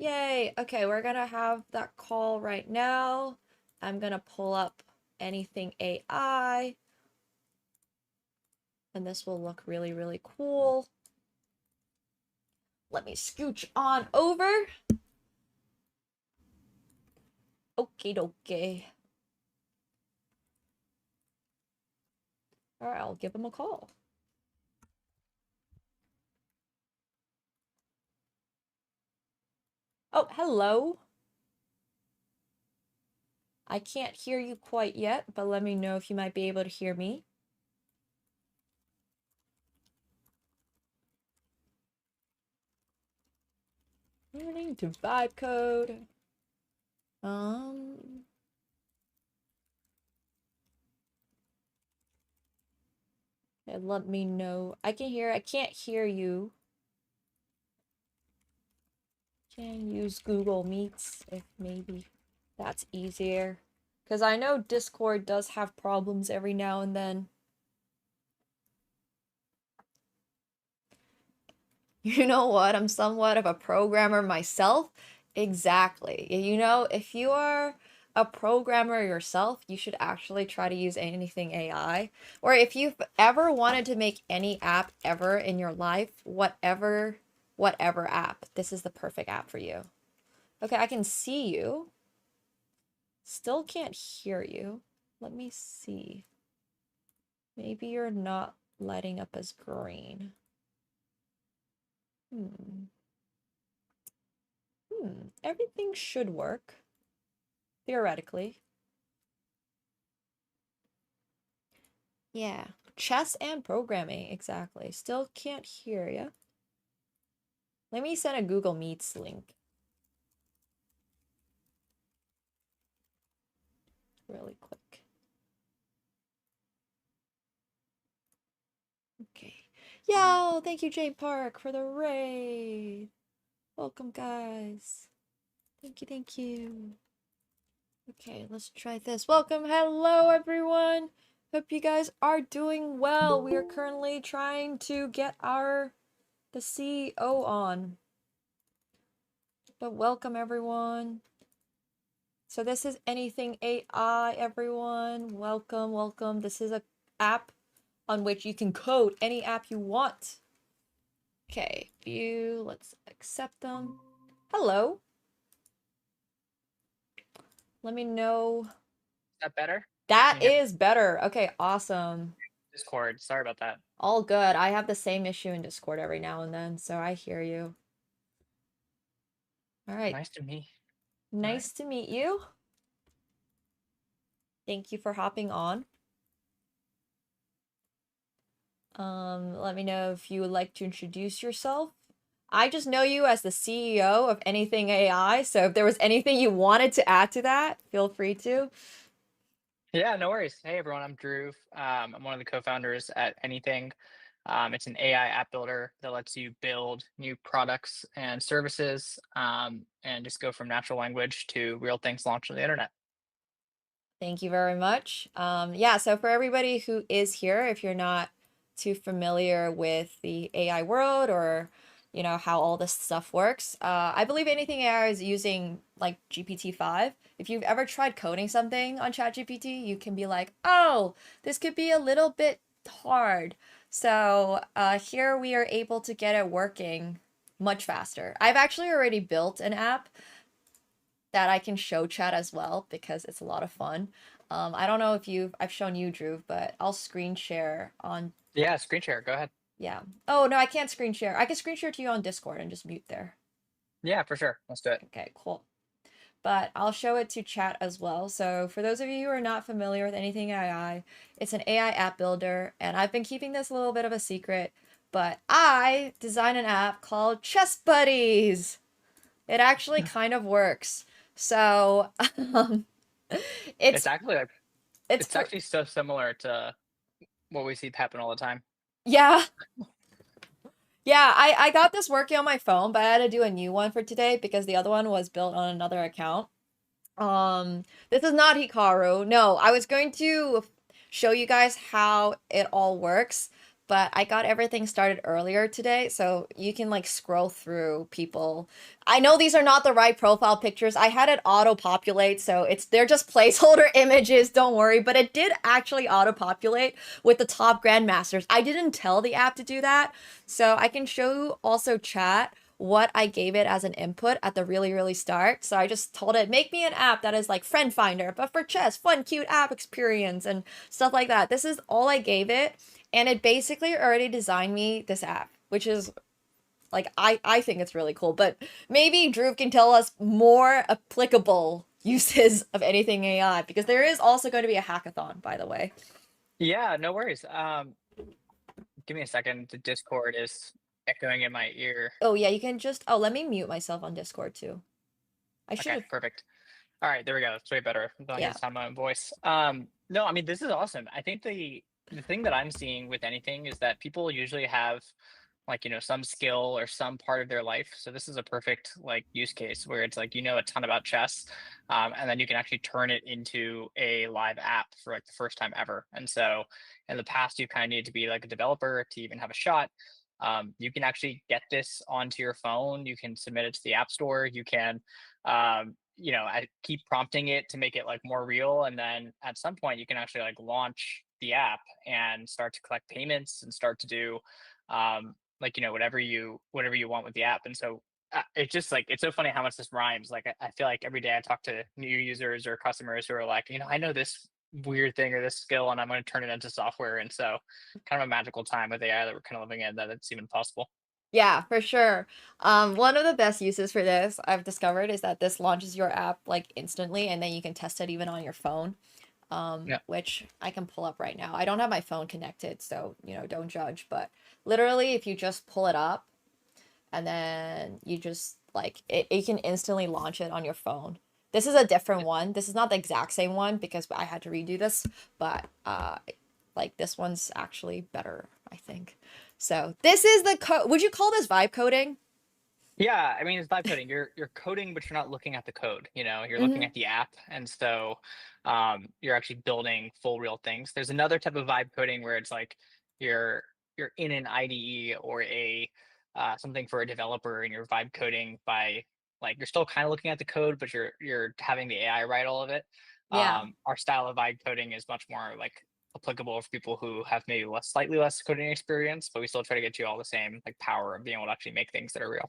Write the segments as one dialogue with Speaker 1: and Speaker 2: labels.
Speaker 1: Yay. Okay, we're gonna have that call right now. I'm gonna pull up anything AI, and this will look really, really cool. Let me scooch on over. Okie dokie. All right, I'll give him a call. Oh, hello. I can't hear you quite yet, but let me know if you might be able to hear me. Learning to vibe code. And let me know. I can't hear you. Can use Google Meets if maybe that's easier. Because I know Discord does have problems every now and then. You know what? I'm somewhat of a programmer myself. Exactly. You know, if you are a programmer yourself, you should actually try to use anything AI. Or if you've ever wanted to make any app ever in your life, whatever app, this is the perfect app for you. Okay, I can see you. Still can't hear you. Let me see. Maybe you're not lighting up as green. Everything should work. Theoretically. Yeah. Chess and programming, exactly. Still can't hear you. Let me send a Google Meets link. Really quick. Okay. Yo, thank you, Jay Park, for the raid. Welcome, guys. Thank you, thank you. Okay, let's try this. Welcome, hello, everyone. Hope you guys are doing well. We are currently trying to get the CEO on. But welcome, everyone. So this is Anything AI, everyone. Welcome, welcome. This is an app on which you can code any app you want. Okay, view. Let's accept them. Hello. Let me know.
Speaker 2: Is that better?
Speaker 1: That is better. Okay, awesome.
Speaker 2: Discord. Sorry about that.
Speaker 1: All good. I have the same issue in Discord every now and then, so I hear you. All right.
Speaker 2: Nice to meet.
Speaker 1: Nice to meet you. Thank you for hopping on. Let me know if you would like to introduce yourself. I just know you as the CEO of Anything AI, so if there was anything you wanted to add to that, feel free to.
Speaker 2: Yeah, no worries. Hey everyone, I'm Drew. I'm one of the co-founders at Anything. It's an AI app builder that lets you build new products and services, and just go from natural language to real things launched on the internet.
Speaker 1: Thank you very much. Yeah, so for everybody who is here, if you're not too familiar with the AI world or how all this stuff works, I believe Anything AI is using like GPT-5. If you've ever tried coding something on ChatGPT, you can be like, oh, this could be a little bit hard. So here we are able to get it working much faster. I've actually already built an app that I can show chat as well because it's a lot of fun. I don't know if I've shown you, Drew, but I'll screen share on.
Speaker 2: Yeah, screen share. Go ahead.
Speaker 1: Yeah. Oh, no, I can't screen share. I can screen share to you on Discord and just mute there.
Speaker 2: Yeah, for sure. Let's do it.
Speaker 1: Okay, cool. But I'll show it to chat as well. So for those of you who are not familiar with Anything AI, it's an AI app builder, and I've been keeping this a little bit of a secret, but I designed an app called Chess Buddies. It actually kind of works. So
Speaker 2: It's
Speaker 1: it's
Speaker 2: actually like
Speaker 1: it's
Speaker 2: it's actually so similar to what we see happen all the time.
Speaker 1: yeah. Yeah, I got this working on my phone, but I had to do a new one for today because the other one was built on another account. This is not Hikaru. No, I was going to show you guys how it all works, but I got everything started earlier today, so you can like scroll through people. I know these are not the right profile pictures. I had it auto-populate, so they're just placeholder images, don't worry, but it did actually auto-populate with the top grandmasters. I didn't tell the app to do that, so I can show you also chat what I gave it as an input at the really, really start. So I just told it, make me an app that is like friend finder, but for chess, fun, cute app experience and stuff like that. This is all I gave it. And it basically already designed me this app, which is like I think it's really cool. But maybe Drew can tell us more applicable uses of anything AI because there is also going to be a hackathon, by the way.
Speaker 2: Yeah, no worries. Give me a second. The Discord is echoing in my ear.
Speaker 1: Oh yeah, you can just let me mute myself on Discord too. I should
Speaker 2: Okay,
Speaker 1: have
Speaker 2: perfect. All right, there we go. It's way better. I don't hear
Speaker 1: yeah.
Speaker 2: the sound of my own voice. No, I mean this is awesome. I think the thing that I'm seeing with anything is that people usually have like some skill or some part of their life. So this is a perfect like use case where it's like a ton about chess, and then you can actually turn it into a live app for like the first time ever. And so in the past, you kind of need to be like a developer to even have a shot. You can actually get this onto your phone. You can submit it to the app store. You can I keep prompting it to make it like more real, and then at some point you can actually like launch the app and start to collect payments and start to do whatever you want with the app. And so it's just like it's so funny how much this rhymes. Like I feel like every day I talk to new users or customers who are like, I know this weird thing or this skill and I'm going to turn it into software. And so kind of a magical time with AI that we're kind of living in, that it's even possible.
Speaker 1: Yeah, for sure. One of the best uses for this I've discovered is that this launches your app like instantly, and then you can test it even on your phone.
Speaker 2: Yeah.
Speaker 1: Which I can pull up right now. I don't have my phone connected, so don't judge. But literally, if you just pull it up and then you just like it can instantly launch it on your phone. This is a different one. This is not the exact same one because I had to redo this, but like this one's actually better, I think. So this is the code. Would you call this vibe coding?
Speaker 2: Yeah, I mean it's vibe coding. You're coding, but you're not looking at the code. You're looking
Speaker 1: Mm-hmm.
Speaker 2: at the app, and so you're actually building full real things. There's another type of vibe coding where it's like you're you're in an IDE or a something for a developer, and you're vibe coding by like you're still kind of looking at the code, but you're having the AI write all of it.
Speaker 1: Yeah.
Speaker 2: Our style of vibe coding is much more like applicable for people who have maybe slightly less coding experience, but we still try to get you all the same like power of being able to actually make things that are real.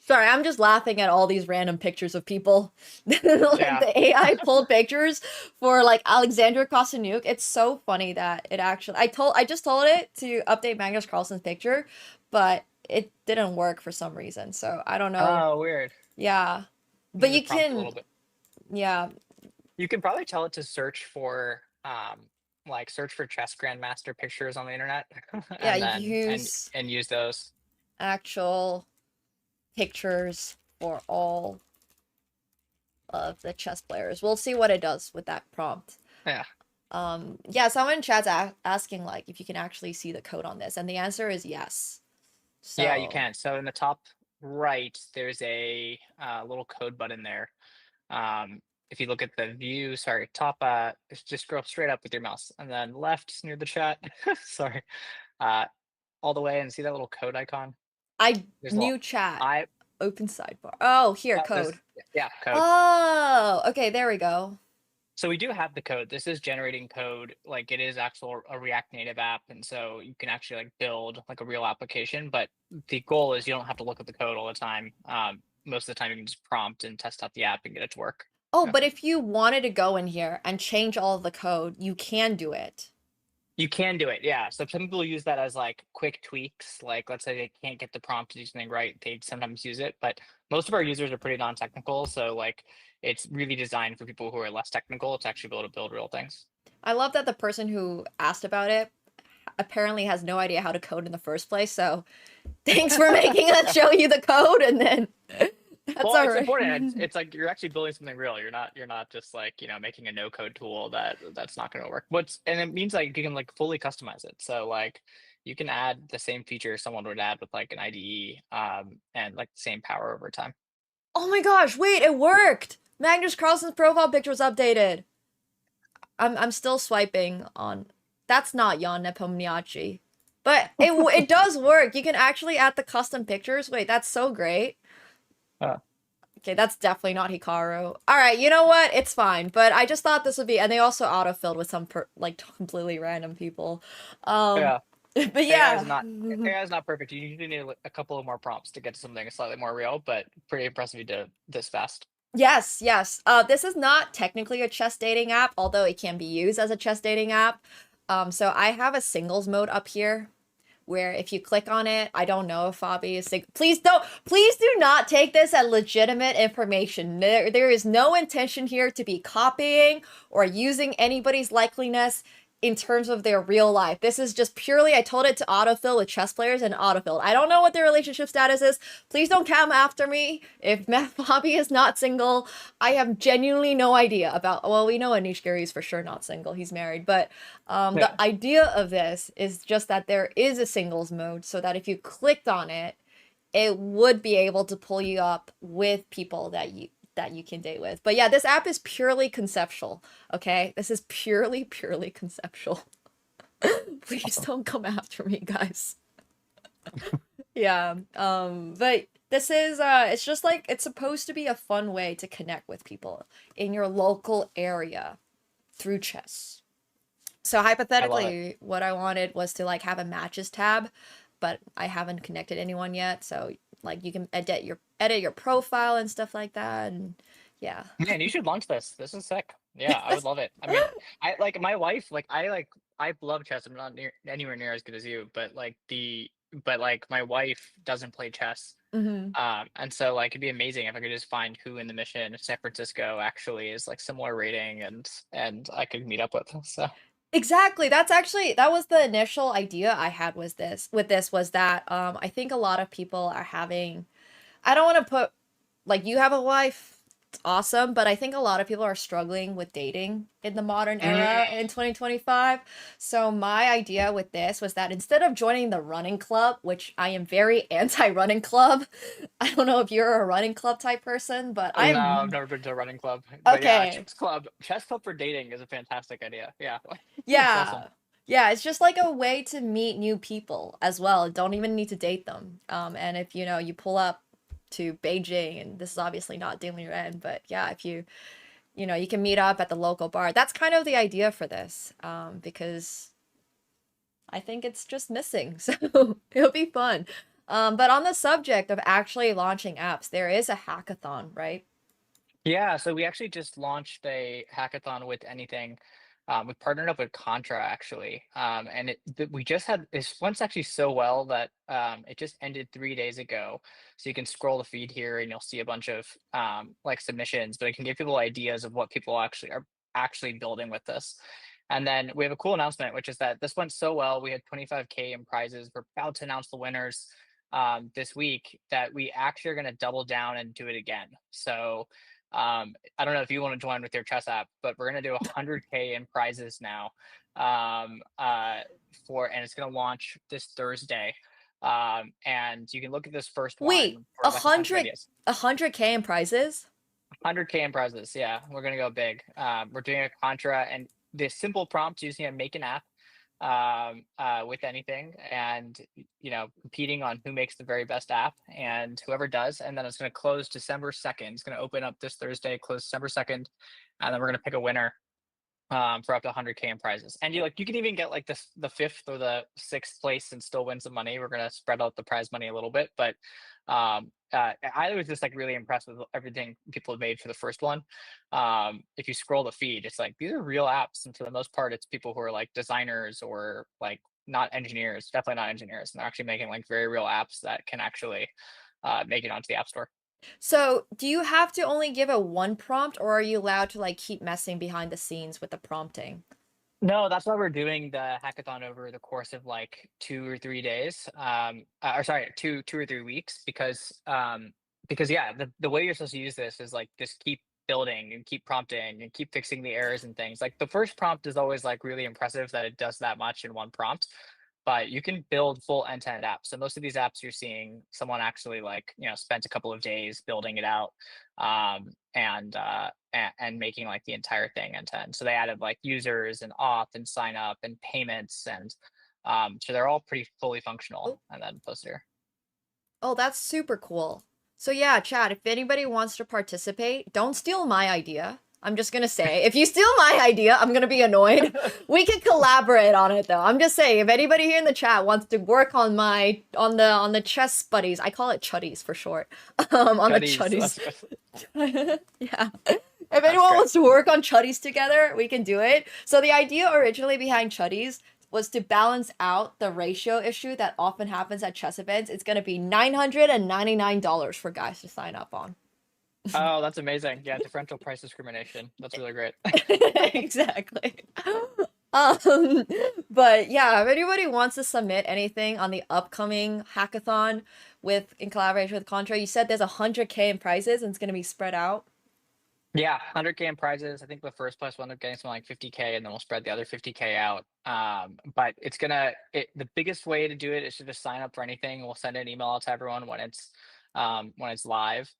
Speaker 1: Sorry, I'm just laughing at all these random pictures of people. Like
Speaker 2: Yeah.
Speaker 1: the AI pulled pictures for like Alexandra Kostanuk. It's so funny that it actually I just told it to update Magnus Carlsen's picture, but it didn't work for some reason. So I don't know.
Speaker 2: Oh, weird.
Speaker 1: Yeah. But
Speaker 2: Maybe the
Speaker 1: you
Speaker 2: prompt a
Speaker 1: can
Speaker 2: little bit.
Speaker 1: yeah.
Speaker 2: You can probably tell it to search for like search for chess grandmaster pictures on the internet
Speaker 1: Yeah,
Speaker 2: and then and
Speaker 1: use
Speaker 2: and use those.
Speaker 1: actual pictures for all of the chess players. We'll see what it does with that prompt.
Speaker 2: Yeah.
Speaker 1: Yeah, someone in chat's asking like if you can actually see the code on this, and the answer is yes.
Speaker 2: Yeah, you
Speaker 1: So
Speaker 2: can. So in the top right, there's a little code button there. If you look at the view, sorry, top, just scroll straight up with your mouse, and then left near the chat. Sorry, uh, all the way, and see that little code icon.
Speaker 1: I
Speaker 2: There's a little
Speaker 1: new chat,
Speaker 2: I.
Speaker 1: open sidebar. Oh, here,
Speaker 2: There's
Speaker 1: code.
Speaker 2: yeah, code.
Speaker 1: Oh, okay, there we go.
Speaker 2: So we do have the code. This is generating code. Like it is actual a React Native app, and so you can actually like build like a real application. But the goal is you don't have to look at the code all the time. Most of the time, you can just prompt and test out the app and get it to work.
Speaker 1: Oh,
Speaker 2: Yeah.
Speaker 1: but if you wanted to go in here and change all of the code, you can do it.
Speaker 2: You can do it, yeah. So some people use that as like quick tweaks. Like let's say they can't get the prompt to do something right, they sometimes use it. But most of our users are pretty non-technical, so like it's really designed for people who are less technical to actually be able to build real things.
Speaker 1: I love that the person who asked about it apparently has no idea how to code in the first place. So thanks for making us show you the code, and then that's
Speaker 2: Well,
Speaker 1: all
Speaker 2: it's
Speaker 1: right.
Speaker 2: important. It's like you're actually building something real. You're not just like, making a no code tool that's not going to work. And it means like you can like fully customize it. So like you can add the same feature someone would add with like an IDE, and like the same power over time.
Speaker 1: Oh my gosh, wait, it worked! Magnus Carlsen's profile picture was updated. I'm still swiping on. That's not Yon Nepomniachtchi. But it does work. You can actually add the custom pictures. Wait, that's so great.
Speaker 2: Uh,
Speaker 1: Okay, that's definitely not Hikaru. All right, you know what? It's fine. But I just thought this would be, and they also autofilled with some like completely random people. Um,
Speaker 2: yeah.
Speaker 1: but
Speaker 2: AI is
Speaker 1: yeah.
Speaker 2: not AI is not perfect. You usually need a couple of more prompts to get to something slightly more real, but pretty impressive you did it this fast.
Speaker 1: Yes, yes. This is not technically a chess dating app, although it can be used as a chess dating app. So I have a singles mode up here where if you click on it, I don't know if Fabi is please do not take this as legitimate information. There is no intention here to be copying or using anybody's likeliness in terms of their real life. This is just purely, I told it to autofill with chess players and autofill. I don't know what their relationship status is. Please don't come after me. If Fabi is not single, I have genuinely no idea about, well, we know Anish Giri is for sure not single. He's married, but
Speaker 2: Yeah.
Speaker 1: the idea of this is just that there is a singles mode so that if you clicked on it, it would be able to pull you up with people that you can date with. But yeah, this app is purely conceptual, okay? This is purely conceptual. Please
Speaker 2: Awesome.
Speaker 1: don't come after me, guys. Yeah. But this is it's just like it's supposed to be a fun way to connect with people in your local area through chess. So
Speaker 2: I love it.
Speaker 1: hypothetically, what I wanted was to like have a matches tab, but I haven't connected anyone yet. So like you can edit your profile and stuff like that, and yeah.
Speaker 2: Man, you should launch this. This is sick. Yeah, I would love it. I mean, I like my wife, I love chess. I'm not anywhere near as good as you, but like my wife doesn't play chess.
Speaker 1: Hmm.
Speaker 2: And so like it'd be amazing if I could just find who in the mission San Francisco actually is like similar rating and I could meet up with. So
Speaker 1: Exactly. That was the initial idea I had was this was that I think a lot of people are having I don't want to put like you have a wife, it's awesome, but I think a lot of people are struggling with dating in the modern era
Speaker 2: Mm,
Speaker 1: in 2025. So my idea with this was that instead of joining the running club, which I am very anti-running club, I don't know if you're a running club type person, but
Speaker 2: no, I've
Speaker 1: I'm
Speaker 2: never been to a running club. But yeah,
Speaker 1: okay.
Speaker 2: chess club for dating is a fantastic idea. Yeah, that's awesome.
Speaker 1: Yeah. Yeah, it's just like a way to meet new people as well. Don't even need to date them. And if you know you pull up to Beijing, and this is obviously not Disneyland, but yeah, if you know you can meet up at the local bar. That's kind of the idea for this, because I think it's just missing, so it'll be fun. But on the subject of actually launching apps, there is a hackathon, right?
Speaker 2: Yeah, so we actually just launched a hackathon with anything. We partnered up with Contra actually, and we just had this went actually so well that it just ended 3 days ago. So you can scroll the feed here and you'll see a bunch of like submissions, but it can give people ideas of what people actually are actually building with this. And then we have a cool announcement, which is that this went so well. We had 25K in prizes. We're about to announce the winners this week that we actually are going to double down and do it again. So I don't know if you want to join with your chess app, but we're gonna do 100K in prizes now. And it's gonna launch this Thursday. And you can look at this first
Speaker 1: Wait,
Speaker 2: one for like a bunch of ideas.
Speaker 1: 100K in prizes?
Speaker 2: 100K in prizes. Yeah, we're gonna go big. We're doing a contra and the simple prompt using a make an app with anything and competing on who makes the very best app and whoever does, and then it's going to close December 2nd. It's going to open up this Thursday, close December 2nd, and then we're going to pick a winner for up to 100K in prizes. And you can even get like the fifth or the sixth place and still win some money. We're gonna spread out the prize money a little bit, but I was just like really impressed with everything people have made for the first one. If you scroll the feed, it's like these are real apps, and for the most part, it's people who are like designers or like not engineers, definitely not engineers, and they're actually making like very real apps that can actually make it onto the App Store.
Speaker 1: So, do you have to only give it one prompt, or are you allowed to like keep messing behind the scenes with the prompting?
Speaker 2: No, that's why we're doing the hackathon over the course of like 2 or 3 days, or sorry, two or 3 weeks, because yeah, the way you're supposed to use this is like just keep building and keep prompting and keep fixing the errors and things. Like the first prompt is always like really impressive that it does that much in one prompt, but you can build full end-to-end apps. So most of these apps you're seeing someone actually like, spent a couple of days building it out, and making like the entire thing end to end. So they added like users and auth and sign up and payments, and so they're all pretty fully functional,
Speaker 1: Oh,
Speaker 2: and then posted here.
Speaker 1: oh, that's super cool. So yeah, chat, if anybody wants to participate, don't steal my idea. I'm just gonna say, if you steal my idea, I'm gonna be annoyed. We can collaborate on it though. I'm just saying, if anybody here in the chat wants to work on my on the chess buddies, I call it chuddies for short. On the
Speaker 2: Chuddies,
Speaker 1: chuddies.
Speaker 2: that's good.
Speaker 1: Yeah. If
Speaker 2: That's
Speaker 1: anyone
Speaker 2: great.
Speaker 1: wants to work on chuddies together, we can do it. So the idea originally behind chuddies was to balance out the ratio issue that often happens at chess events. It's gonna be $999 for guys to sign up on.
Speaker 2: Oh, that's amazing. Yeah, differential price discrimination. That's really great.
Speaker 1: Exactly. Um, but yeah, if anybody wants to submit anything on the upcoming hackathon with in collaboration with Contra, you said there's 100K in prizes and it's gonna be spread out.
Speaker 2: Yeah, 100K in prizes. I think the first place will end up getting something like 50K, and then we'll spread the other 50K out. But the biggest way to do it is to just sign up for anything. We'll send an email out to everyone when it's live.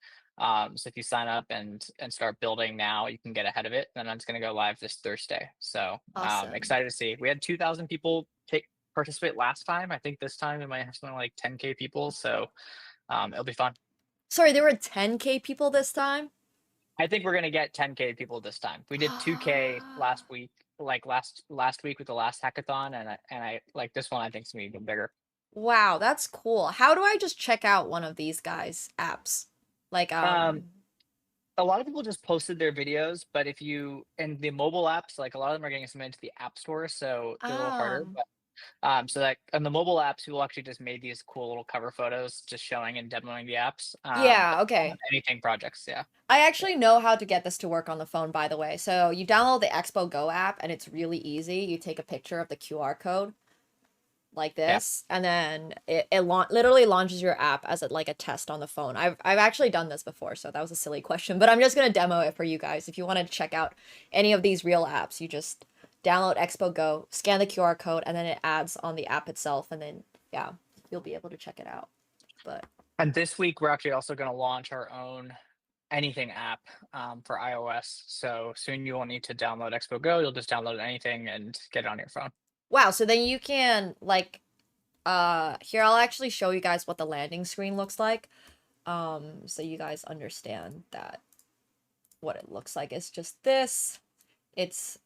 Speaker 2: So if you sign up and start building now, you can get ahead of it. And then it's gonna go live this Thursday. So
Speaker 1: Awesome.
Speaker 2: excited to see. We had 2,000 people participate last time. I think this time we might have something like 10K people. So it'll be fun.
Speaker 1: Sorry, there were 10K people this time?
Speaker 2: I think we're gonna get 10K people this time. We did 2K last week, like last week with the last hackathon, and I like this one. I think it's gonna be even bigger.
Speaker 1: Wow, that's cool. How do I just check out one of these guys' apps? Like,
Speaker 2: Um, a lot of people just posted their videos, but if you and the mobile apps, like a lot of them are getting submitted to the app store, so they're a little harder.
Speaker 1: um,
Speaker 2: But so that on the mobile apps, people actually just made these cool little cover photos, just showing and demoing the apps.
Speaker 1: yeah,
Speaker 2: But on
Speaker 1: okay.
Speaker 2: anything projects, yeah.
Speaker 1: I actually know how to get this to work on the phone, by the way. So you download the Expo Go app, and it's really easy. You take a picture of the QR code like
Speaker 2: Yeah.
Speaker 1: this, and then it literally launches your app as like a test on the phone. I've actually done this before, so that was a silly question, but I'm just gonna demo it for you guys. If you want to check out any of these real apps, you just download Expo Go, scan the QR code, and then it adds on the app itself, and then yeah, you'll be able to check it out. But
Speaker 2: And this week, we're actually also going to launch our own anything app for iOS. So soon you won't need to download Expo Go. You'll just download anything and get it on your phone.
Speaker 1: wow, so then you can like here I'll actually show you guys what the landing screen looks like. So you guys understand that what it looks like is just this. It's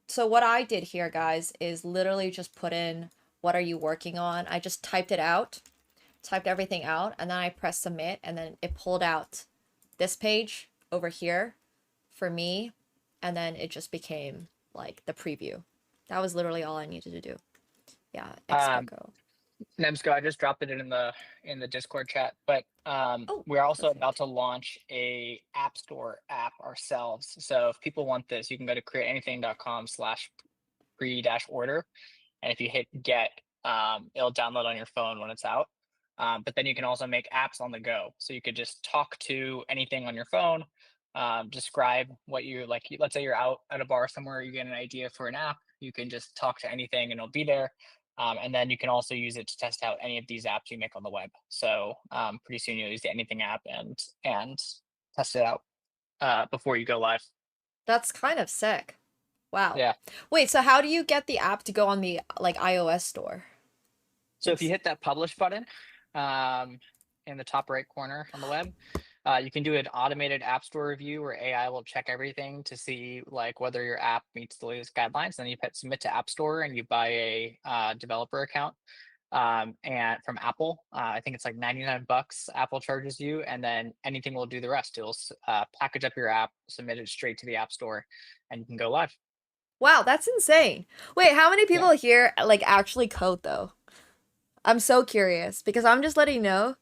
Speaker 1: so what I did here, guys, is literally just put in what are you working on. I just typed it out, typed everything out, and then I pressed submit, and then it pulled out this page over here for me, and then it just became like the preview. That was literally all I needed to do. Yeah, Expo
Speaker 2: Um,
Speaker 1: Go.
Speaker 2: Nemsko, I just dropped it in the Discord chat, but
Speaker 1: Oh,
Speaker 2: we're also about
Speaker 1: perfect.
Speaker 2: to launch a App Store app ourselves. So if people want this, you can go to createanything.com/pre-order, and if you hit get, it'll download on your phone when it's out. But then you can also make apps on the go. So you could just talk to anything on your phone, describe what you like. Let's say you're out at a bar somewhere, you get an idea for an app. You can just talk to anything and it'll be there. And then you can also use it to test out any of these apps you make on the web. So pretty soon you'll use the Anything app and test it out before you go live.
Speaker 1: That's kind of sick. Wow.
Speaker 2: Yeah.
Speaker 1: Wait, so how do you get the app to go on the like iOS store?
Speaker 2: So
Speaker 1: Like,
Speaker 2: if you hit that publish button um, in the top right corner on the web, you can do an automated app store review where AI will check everything to see like whether your app meets the latest guidelines. Then you hit submit to App Store and you buy a developer account. And from Apple, I think it's like 99 bucks. Apple charges you, and then anything will do the rest. It'll package up your app, submit it straight to the App Store, and you can go live.
Speaker 1: wow, that's insane. Wait, how many
Speaker 2: Yeah.
Speaker 1: people here like actually code though? I'm so curious because I'm just letting you know.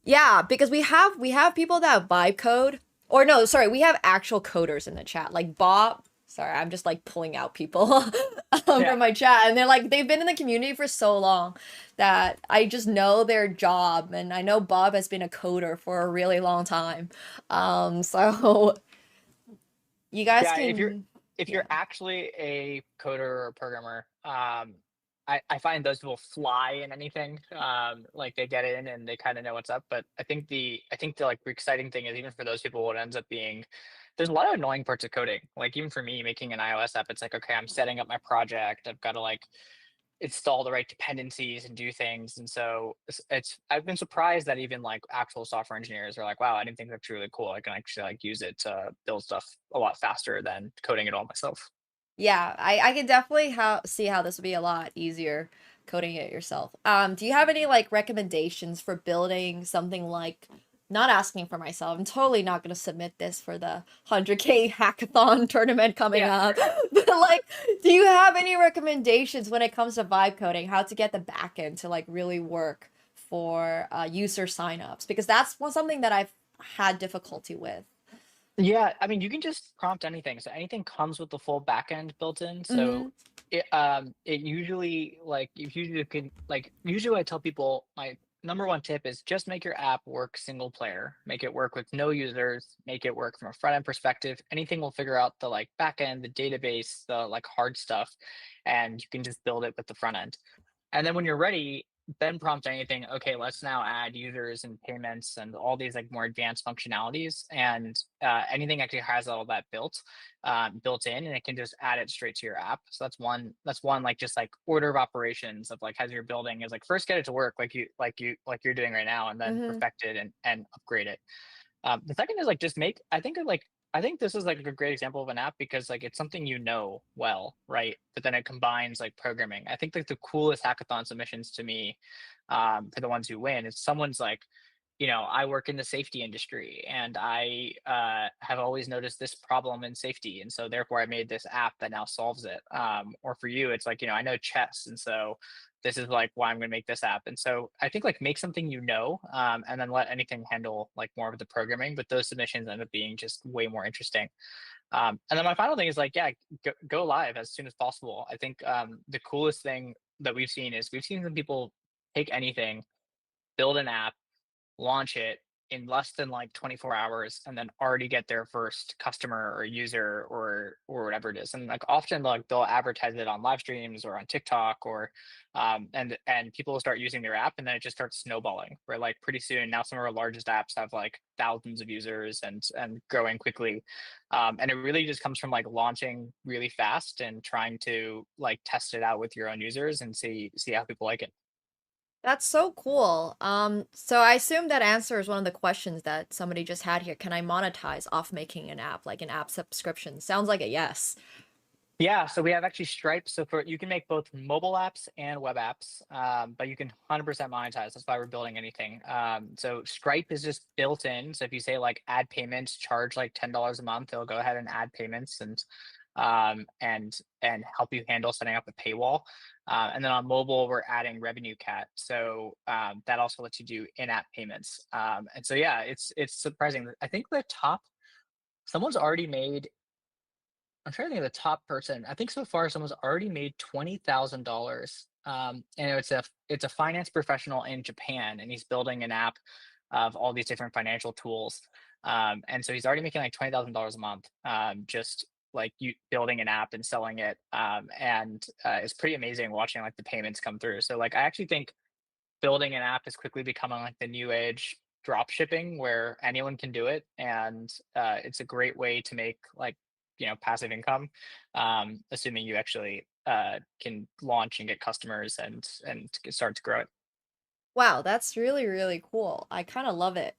Speaker 1: Yeah, because we have people that vibe code. Or no, sorry, we have actual coders in the chat. Like Bob, sorry, I'm just like pulling out people
Speaker 2: Yeah.
Speaker 1: from my chat and they're like they've been in the community for so long that I just know their job and I know Bob has been a coder for a really long time. So you guys
Speaker 2: Yeah.
Speaker 1: can
Speaker 2: If
Speaker 1: yeah.
Speaker 2: you're actually a coder or a programmer, I find those people fly in anything. Like they get in and they kind of know what's up. But I think the like exciting thing is even for those people, what ends up being there's a lot of annoying parts of coding. Like even for me making an iOS app, it's like, okay, I'm setting up my project. I've got to like install the right dependencies and do things. And so it's I've been surprised that even like actual software engineers are like, wow, I didn't think that's really cool. I can actually like use it to build stuff a lot faster than coding it all myself.
Speaker 1: Yeah, I can definitely see how this would be a lot easier coding it yourself. Do you have any like recommendations for building something like, not asking for myself, I'm totally not going to submit this for the 100K hackathon tournament coming
Speaker 2: Yeah.
Speaker 1: up. But like, do you have any recommendations when it comes to vibe coding, how to get the backend to like really work for user signups? Because that's something that I've had difficulty with.
Speaker 2: Yeah, I mean, you can just prompt anything. So anything comes with the full backend built in.
Speaker 1: Mm-hmm.
Speaker 2: So it usually like you usually can like usually I tell people my number one tip is just make your app work single player. Make it work with no users, make it work from a front end perspective. Anything will figure out the like backend, the database, the like hard stuff, and you can just build it with the front end. And then when you're ready, then prompt anything, okay, let's now add users and payments and all these like more advanced functionalities. And anything actually has all that built in, and it can just add it straight to your app. So that's one like just like order of operations of like as you're building is like first get it to work like you're doing right now, and then
Speaker 1: Mm-hmm.
Speaker 2: perfect it and upgrade it. The second is like just make. I think this is like a great example of an app because like it's something you know well, right? But then it combines like programming. I think like the coolest hackathon submissions to me, for the ones who win, is someone's like, I work in the safety industry and I have always noticed this problem in safety, and so therefore I made this app that now solves it. Or for you, it's like, I know chess, and so this is like why I'm going to make this app. And so I think like make something, and then let anything handle like more of the programming. But those submissions end up being just way more interesting. And then my final thing is like, yeah, go live as soon as possible. I think the coolest thing that we've seen some people take anything, build an app, launch it in less than like 24 hours, and then already get their first customer or user or whatever it is. And like often like they'll advertise it on live streams or on TikTok, or and people will start using their app, and then it just starts snowballing where like pretty soon now some of our largest apps have like thousands of users and growing quickly. And it really just comes from like launching really fast and trying to like test it out with your own users and see how people like it.
Speaker 1: That's so cool. So I assume that answers one of the questions that somebody just had here. Can I monetize off making an app, like an app subscription? Sounds like a yes.
Speaker 2: Yeah, so we have actually Stripe. So for you can make both mobile apps and web apps, but you can 100% monetize. That's why we're building anything. So Stripe is just built in. So if you say like add payments, charge like $10 a month, it'll go ahead and add payments and help you handle setting up a paywall. And then on mobile, we're adding Revenue Cat. So that also lets you do in-app payments. And so yeah, it's surprising. I think the top someone's already made I'm trying to think of the top person. I think so far someone's already made $20,000. And it's a finance professional in Japan, and he's building an app of all these different financial tools. And so he's already making like $20,000 a month, just like you building an app and selling it. And it's pretty amazing watching like the payments come through. So like I actually think building an app is quickly becoming like the new age drop shipping where anyone can do it, and it's a great way to make like passive income, assuming you actually can launch and get customers and start to grow it.
Speaker 1: Wow, that's really, really cool. I kind of love it.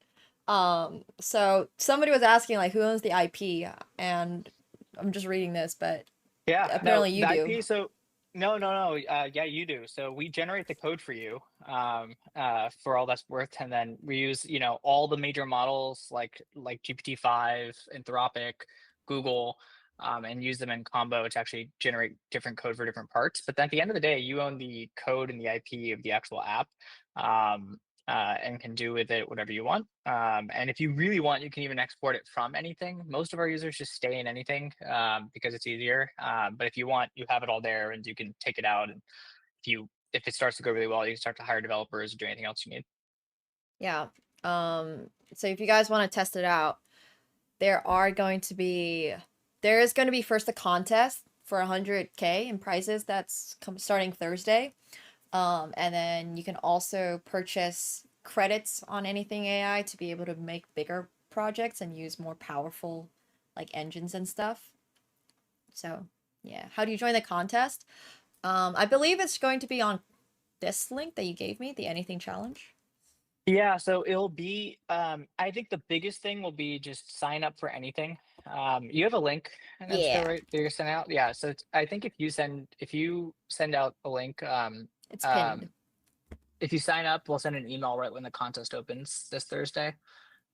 Speaker 1: So somebody was asking like who owns the IP, and I'm just reading this, but
Speaker 2: Yeah, no,
Speaker 1: apparently you
Speaker 2: the
Speaker 1: do.
Speaker 2: IP. So no, no, no. Yeah, you do. So we generate the code for you, for all that's worth, and then we use, all the major models like GPT-5, Anthropic, Google, and use them in combo to actually generate different code for different parts. But then at the end of the day, you own the code and the IP of the actual app. Um, and can do with it whatever you want. And if you really want, you can even export it from anything. Most of our users just stay in anything, because it's easier. But if you want, you have it all there, and you can take it out. And if it starts to go really well, you can start to hire developers or do anything else you need.
Speaker 1: Yeah. So if you guys want to test it out, there are going to be there is going to be first a contest for 100K in prizes. That's starting Thursday. And then you can also purchase credits on anything AI to be able to make bigger projects and use more powerful like engines and stuff. So yeah, how do you join the contest? I believe it's going to be on this link that you gave me, the anything challenge.
Speaker 2: Yeah, so it'll be I think the biggest thing will be just sign up for anything. You have a link in Emsco,
Speaker 1: Yeah,
Speaker 2: right? That you're sending out? Yeah. So I think if you send out a link,
Speaker 1: it's pinned.
Speaker 2: um if you sign up, we'll send an email right when the contest opens this Thursday.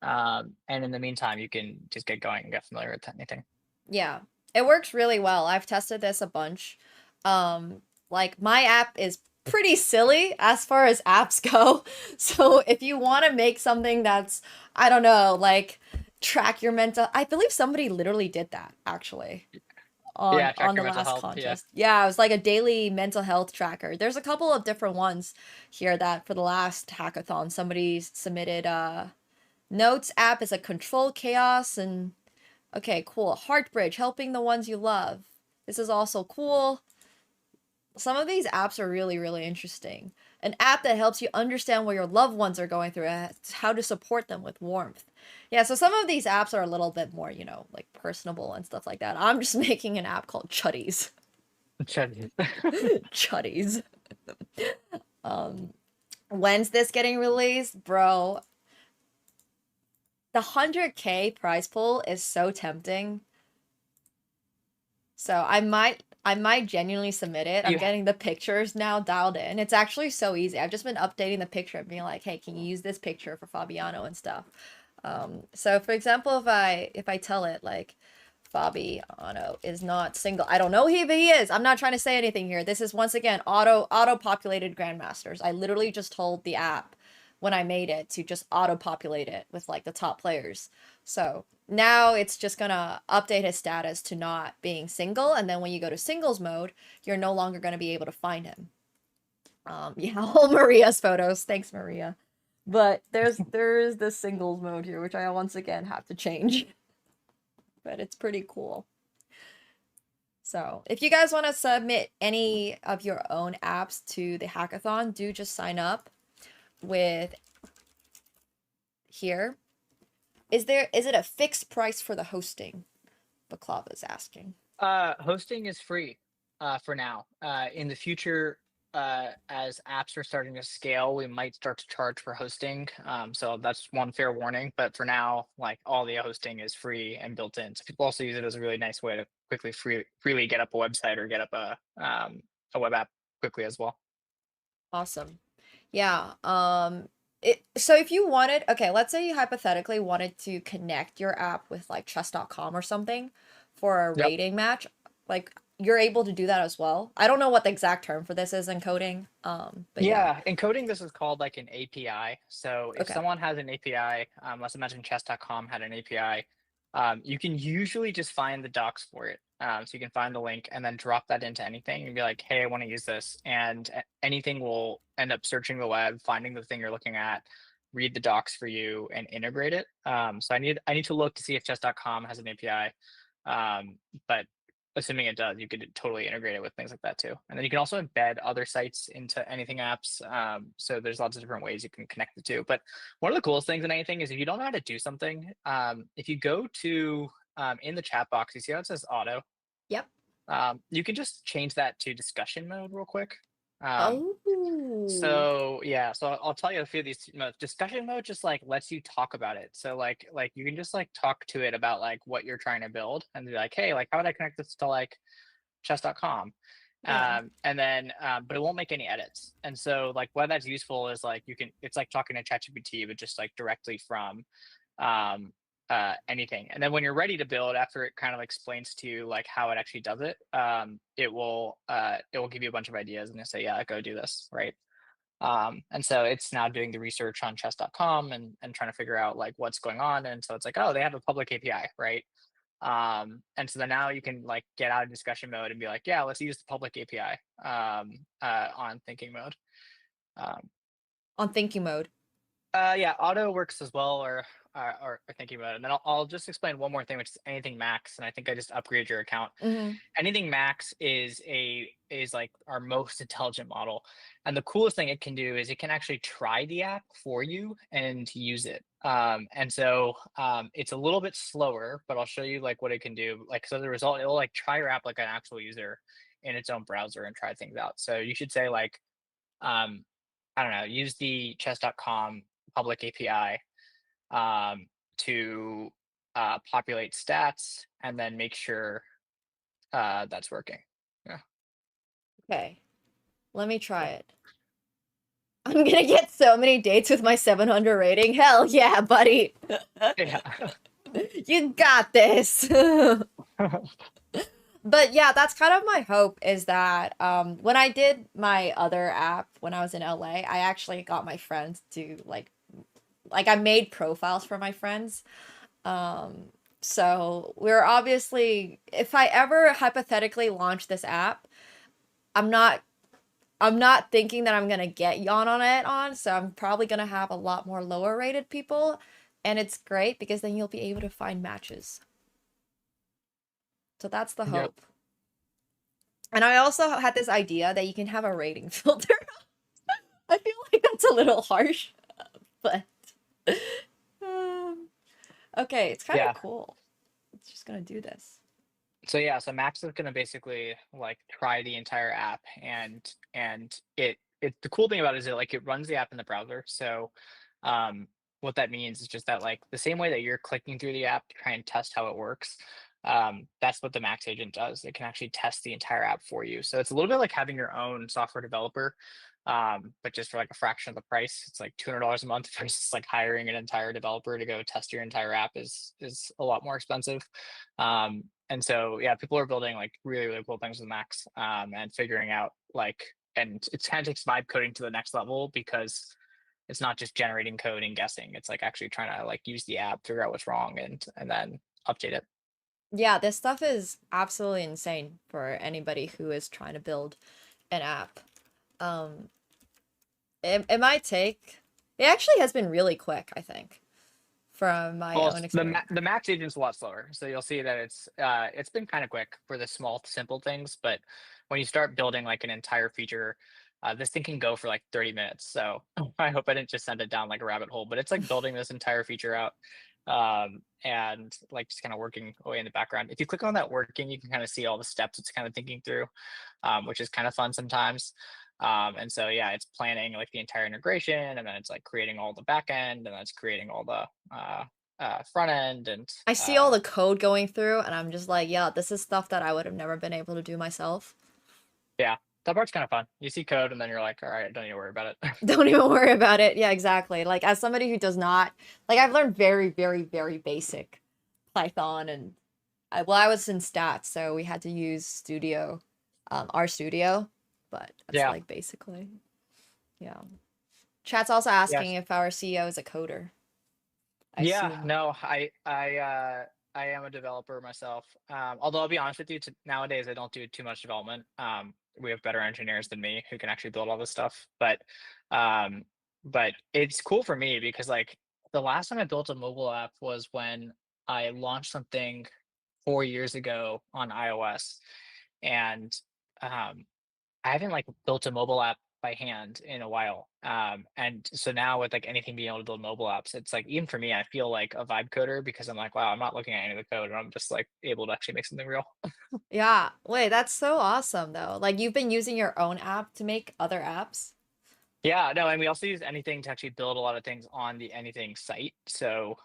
Speaker 2: And in the meantime, you can just get going and get familiar with anything.
Speaker 1: Yeah, it works really well. I've tested this a bunch. Like my app is pretty silly as far as apps go. So if you want to make something that's, I don't know, like track your mental, I believe somebody literally did that actually
Speaker 2: Yeah, track
Speaker 1: on
Speaker 2: your
Speaker 1: the
Speaker 2: mental
Speaker 1: last
Speaker 2: health. Yeah.
Speaker 1: contest. Yeah, it was like a daily mental health tracker. There's a couple of different ones here that for the last hackathon somebody submitted notes app is a control chaos and okay, cool. Heartbridge, helping the ones you love. This is also cool. Some of these apps are really, really interesting. An app that helps you understand what your loved ones are going through, how to support them with warmth. Yeah, so some of these apps are a little bit more, like personable and stuff like that. I'm just making an app called Chuddies.
Speaker 2: Should-
Speaker 1: Chuddies. Um, when's this getting released? Bro, the 100K prize pool is so tempting. So I might genuinely submit it. I'm
Speaker 2: you
Speaker 1: getting the pictures now dialed in. It's actually so easy. I've just been updating the picture and being like, hey, can you use this picture for Fabiano and stuff? So for example, if I tell it like Fabiano is not single, I don't know if he is. I'm not trying to say anything here. This is once again auto populated grandmasters. I literally just told the app when I made it to just auto populate it with like the top players. So now it's just gonna update his status to not being single, and then when you go to singles mode, you're no longer gonna be able to find him. Yeah, all Maria's photos. Thanks, Maria. But there's the singles mode here, which I once again have to change. But it's pretty cool. So if you guys want to submit any of your own apps to the hackathon, do just sign up with here. Is it a fixed price for the hosting? Baklava's asking.
Speaker 2: Hosting is free for now. In the future, as apps are starting to scale, we might start to charge for hosting. So that's one fair warning. But for now, like all the hosting is free and built in. So people also use it as a really nice way to quickly freely get up a website or get up a web app quickly as well.
Speaker 1: Awesome. Yeah. So if you wanted, okay, let's say you hypothetically wanted to connect your app with like chess.com or something for a
Speaker 2: Yep.
Speaker 1: rating match, like you're able to do that as well. I don't know what the exact term for this is in coding. But yeah.
Speaker 2: Yeah, in coding, this is called like an API. So if
Speaker 1: Okay.
Speaker 2: someone has an API, let's imagine chess.com had an API, you can usually just find the docs for it. So you can find the link and then drop that into anything and be like, hey, I want to use this. And anything will end up searching the web, finding the thing you're looking at, read the docs for you and integrate it. So I need to look to see if chess.com has an API. But assuming it does, you could totally integrate it with things like that too. And then you can also embed other sites into anything apps. So there's lots of different ways you can connect the two. But one of the coolest things in anything is if you don't know how to do something, if you go to in the chat box, you see how it says auto.
Speaker 1: Yep.
Speaker 2: You can just change that to discussion mode real quick. Um,
Speaker 1: Oh.
Speaker 2: so yeah, so I'll tell you a few of these modes. Discussion mode just like lets you talk about it. So like you can just like talk to it about like what you're trying to build and be like, hey, like how would I connect this to like chess.com?
Speaker 1: Yeah.
Speaker 2: And then but it won't make any edits. And so like why that's useful is like you can it's like talking to ChatGPT, but just like directly from um anything. And then when you're ready to build, after it kind of explains to you like how it actually does it, it will give you a bunch of ideas and say, yeah, go do this, right? And so it's now doing the research on chess.com and trying to figure out like what's going on. And so it's like, oh, they have a public API, right? And so then now you can like get out of discussion mode and be like, yeah, let's use the public API on thinking mode. Um,
Speaker 1: On thinking mode.
Speaker 2: Yeah, auto works as well, or thinking about it. And then I'll just explain one more thing, which is anything max. And I think I just upgraded your account.
Speaker 1: Hmm.
Speaker 2: Anything max is like our most intelligent model, and the coolest thing it can do is it can actually try the app for you and use it. It's a little bit slower, but I'll show you like what it can do. Like so, the result it'll like try your app like an actual user in its own browser and try things out. So you should say like um, I don't know, use the chess.com public API um, to populate stats and then make sure that's working. Yeah.
Speaker 1: Okay, let me try
Speaker 2: Cool.
Speaker 1: it. I'm gonna get so many dates with my 700 rating. Hell yeah, buddy.
Speaker 2: Yeah.
Speaker 1: You got this. But yeah, that's kind of my hope is that when I did my other app when I was in LA, I actually got my friends to like I made profiles for my friends. Um so we're obviously if I ever hypothetically launch this app, I'm not I'm not thinking that I'm gonna get yawn on it on, so I'm probably gonna have a lot more lower rated people, and it's great because then you'll be able to find matches. So that's the
Speaker 2: Yep.
Speaker 1: hope. And I also had this idea that you can have a rating filter. I feel like that's a little harsh, but um, okay, it's kind of
Speaker 2: Yeah.
Speaker 1: cool. It's just gonna do this.
Speaker 2: So Max is gonna basically like try the entire app and it the cool thing about it is it runs the app in the browser. So um what that means is just that like the same way that you're clicking through the app to try and test how it works, that's what the Max agent does. It can actually test the entire app for you. So it's a little bit like having your own software developer, but just for like a fraction of the price. It's like $200 a month versus like hiring an entire developer to go test your entire app is a lot more expensive. And so yeah, people are building like really, really cool things with Max, and figuring out like, and it kind of takes vibe coding to the next level because it's not just generating code and guessing. It's like actually trying to like use the app, figure out what's wrong, and then update it.
Speaker 1: Yeah, this stuff is absolutely insane for anybody who is trying to build an app. Um, it might take. It actually has been really quick, I think, from my
Speaker 2: Well,
Speaker 1: own experience.
Speaker 2: The Max agent's a lot slower, so you'll see that it's been kind of quick for the small, simple things. But when you start building like an entire feature, this thing can go for like 30 minutes. So I hope I didn't just send it down like a rabbit hole. But it's like building this entire feature out, and like just kind of working away in the background. If you click on that working, you can kind of see all the steps it's kind of thinking through, which is kind of fun sometimes. And so yeah, it's planning like the entire integration, and then it's like creating all the back end, and then it's creating all the front end and
Speaker 1: I see all the code going through, and I'm just like, yeah, this is stuff that I would have never been able to do myself.
Speaker 2: yeah, that part's kind of fun. You see code and then you're like, all right, don't need to worry about it.
Speaker 1: Don't even worry about it. Yeah, exactly. Like as somebody who does not like I've learned very, very, very basic Python and I was in stats, so we had to use Studio, our studio, but that's
Speaker 2: Yeah,
Speaker 1: like basically, yeah. Chat's also
Speaker 2: yes,
Speaker 1: asking if our CEO is a coder. I
Speaker 2: yeah.
Speaker 1: assume.
Speaker 2: No, I am a developer myself. Although I'll be honest with you, nowadays I don't do too much development. We have better engineers than me who can actually build all this stuff. Um, but it's cool for me because like the last time I built a mobile app was when I launched something 4 years ago on iOS, and um, I haven't like built a mobile app by hand in a while. And so now with like anything being able to build mobile apps, it's like even for me, I feel like a vibe coder because I'm like, wow, I'm not looking at any of the code and I'm just like able to actually make something real.
Speaker 1: Yeah. Wait, that's so awesome though. Like you've been using your own app to make other apps?
Speaker 2: Yeah, no, and we also use anything to actually build a lot of things on the anything site. So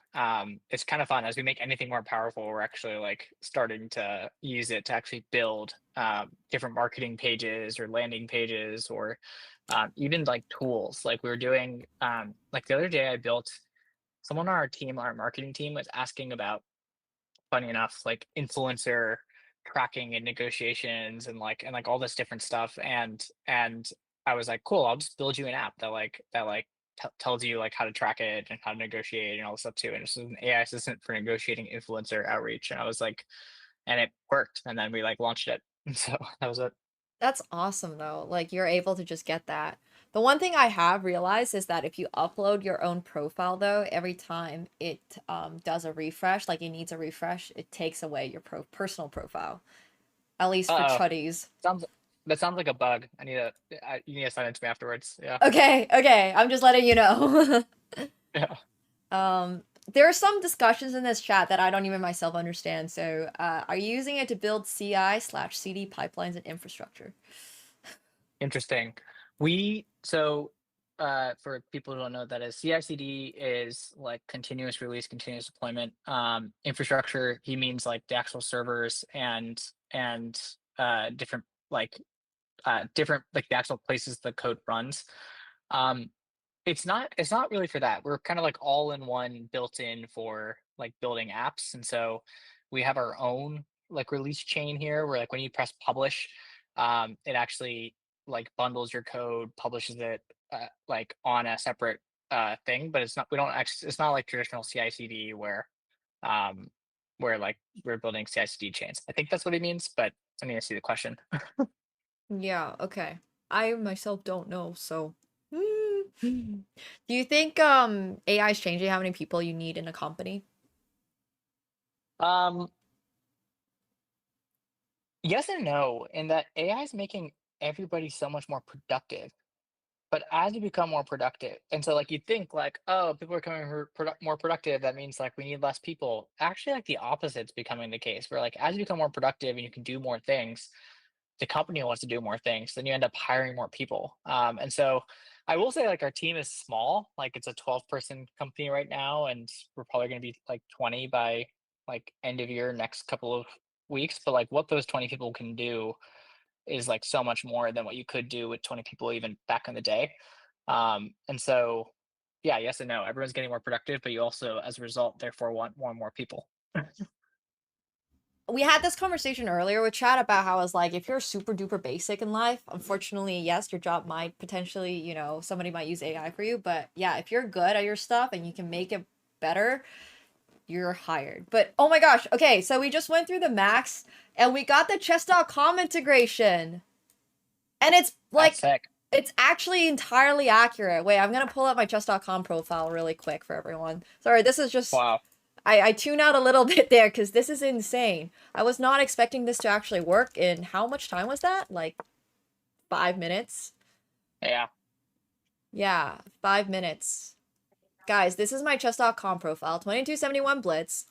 Speaker 2: it's kind of fun as we make anything more powerful. We're actually like starting to use it to actually build different marketing pages or landing pages or even like tools. Like we were doing like the other day, I built someone on our team, our marketing team, was asking about, funny enough, like influencer tracking and negotiations and like all this different stuff. And I was like, cool, I'll just build you an app that tells you like how to track it and how to negotiate and all this stuff too. And this is an AI assistant for negotiating influencer outreach. And I was like, and it worked. And then we like launched it. And so that was it.
Speaker 1: That's awesome though. Like you're able to just get that. The one thing I have realized is that if you upload your own profile, though, every time it does a refresh, like it needs a refresh, it takes away your personal profile. At least for
Speaker 2: Uh-oh.
Speaker 1: chuddies.
Speaker 2: Sounds that sounds like a bug. You need to send it to me afterwards. Yeah.
Speaker 1: Okay, okay, I'm just letting you know.
Speaker 2: Yeah.
Speaker 1: There are some discussions in this chat that I don't even myself understand. So, are you using it to build CI/CD pipelines and infrastructure?
Speaker 2: Interesting. For people who don't know what that is, CI/CD is like continuous release, continuous deployment. Infrastructure, he means like the actual servers and different like different like the actual places the code runs. Um, it's not really for that. We're kind of like all in one built in for like building apps. And so we have our own like release chain here where like when you press publish, it actually like bundles your code, publishes it like on a separate thing, but it's not like traditional CI/CD um where like we're building CI/CD chains. I think that's what he means, but I need to see the question.
Speaker 1: Yeah, okay. I myself don't know, so. Do you think AI is changing how many people you need in a company?
Speaker 2: Um Yes and no, in that AI is making everybody so much more productive. But as you become more productive, and so like you think like, oh, people are becoming more productive. That means like we need less people. Actually, like the opposite's becoming the case. Where like as you become more productive and you can do more things, the company wants to do more things. Then you end up hiring more people. And so I will say like our team is small. Like it's a 12-person company right now, and we're probably going to be like 20 by like end of year next couple of weeks. But like what those 20 people can do is like so much more than what you could do with 20 people even back in the day. And so, yeah, yes and no. Everyone's getting more productive, but you also, as a result, therefore want more and more people.
Speaker 1: We had this conversation earlier with chat about how I was like, if you're super duper basic in life, unfortunately, yes, your job might potentially, somebody might use AI for you. But yeah, if you're good at your stuff and you can make it better, you're hired. But oh my gosh, okay, so we just went through the Max and we got the chess.com integration. And it's
Speaker 2: That's
Speaker 1: like,
Speaker 2: sick.
Speaker 1: it's actually entirely accurate. Wait, I'm gonna pull up my chess.com profile really quick for everyone. Sorry, this is just
Speaker 2: Wow.
Speaker 1: I tune out a little bit there because this is insane. I was not expecting this to actually work in how much time was that? Like 5 minutes?
Speaker 2: Yeah.
Speaker 1: Yeah, 5 minutes. Guys, this is my chess.com profile. 2271 Blitz,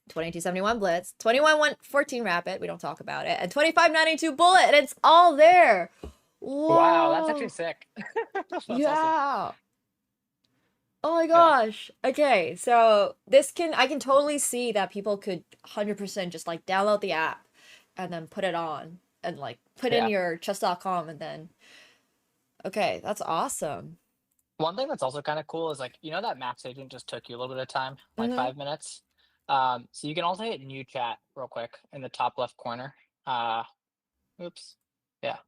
Speaker 1: 2271 Blitz, 2114 Rapid, we don't talk about it, and 2592 Bullet, and it's all there.
Speaker 2: Wow. That's actually
Speaker 1: Whoa.
Speaker 2: sick. That's awesome.
Speaker 1: Yeah. Oh my
Speaker 2: Yeah.
Speaker 1: gosh. Okay, so I can totally see that people could 100% just like download the app and then put it on and like put in
Speaker 2: Yeah.
Speaker 1: your chess.com and then okay, that's awesome.
Speaker 2: One thing that's also kind of cool is like, you know, that Max agent just took you a little bit of time, like
Speaker 1: Mm-hmm.
Speaker 2: 5 minutes. So you can also hit new chat real quick in the top left corner. Oops. Yeah.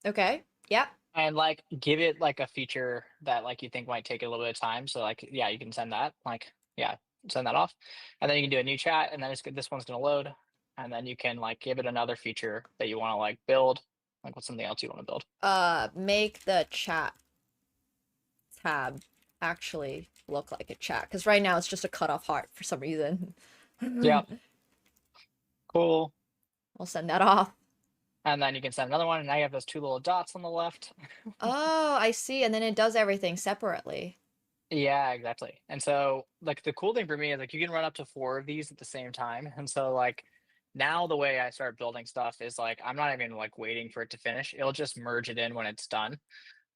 Speaker 1: Okay. Yep.
Speaker 2: And like give it like a feature that like you think might take a little bit of time. So like yeah, you can send that. Like yeah, send that off. And then you can do a new chat and then this one's gonna load. And then you can like give it another feature that you want to like build. Like what's something else you want to build?
Speaker 1: Make the chat tab actually look like a chat because right now it's just a cut off heart for some reason.
Speaker 2: Yeah, cool.
Speaker 1: I'll send that off.
Speaker 2: And then you can send another one, and now you have those two little dots on the left.
Speaker 1: Oh, I see. And then it does everything separately.
Speaker 2: Yeah, exactly. And so, like, the cool thing for me is like you can run up to four of these at the same time. And so, like, now the way I start building stuff is like I'm not even like waiting for it to finish. It'll just merge it in when it's done.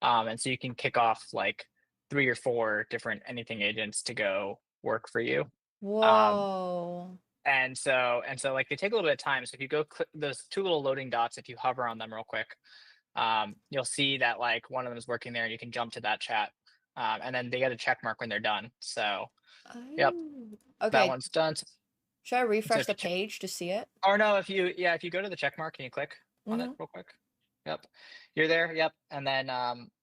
Speaker 2: And so you can kick off like three or four different anything agents to go work for you. Um,
Speaker 1: Whoa.
Speaker 2: and so like they take a little bit of time. So if you go click those two little loading dots, if you hover on them real quick, you'll see that like one of them is working there and you can jump to that chat. And then they get a check mark when they're done. So yep,
Speaker 1: Oh.
Speaker 2: that
Speaker 1: Okay,
Speaker 2: one's done.
Speaker 1: should I
Speaker 2: So
Speaker 1: refresh
Speaker 2: if
Speaker 1: the
Speaker 2: you check,
Speaker 1: page to see it?
Speaker 2: or no, if you go to the check mark and you click on it
Speaker 1: Mm-hmm.
Speaker 2: real quick, yep, you're there. Yep, and then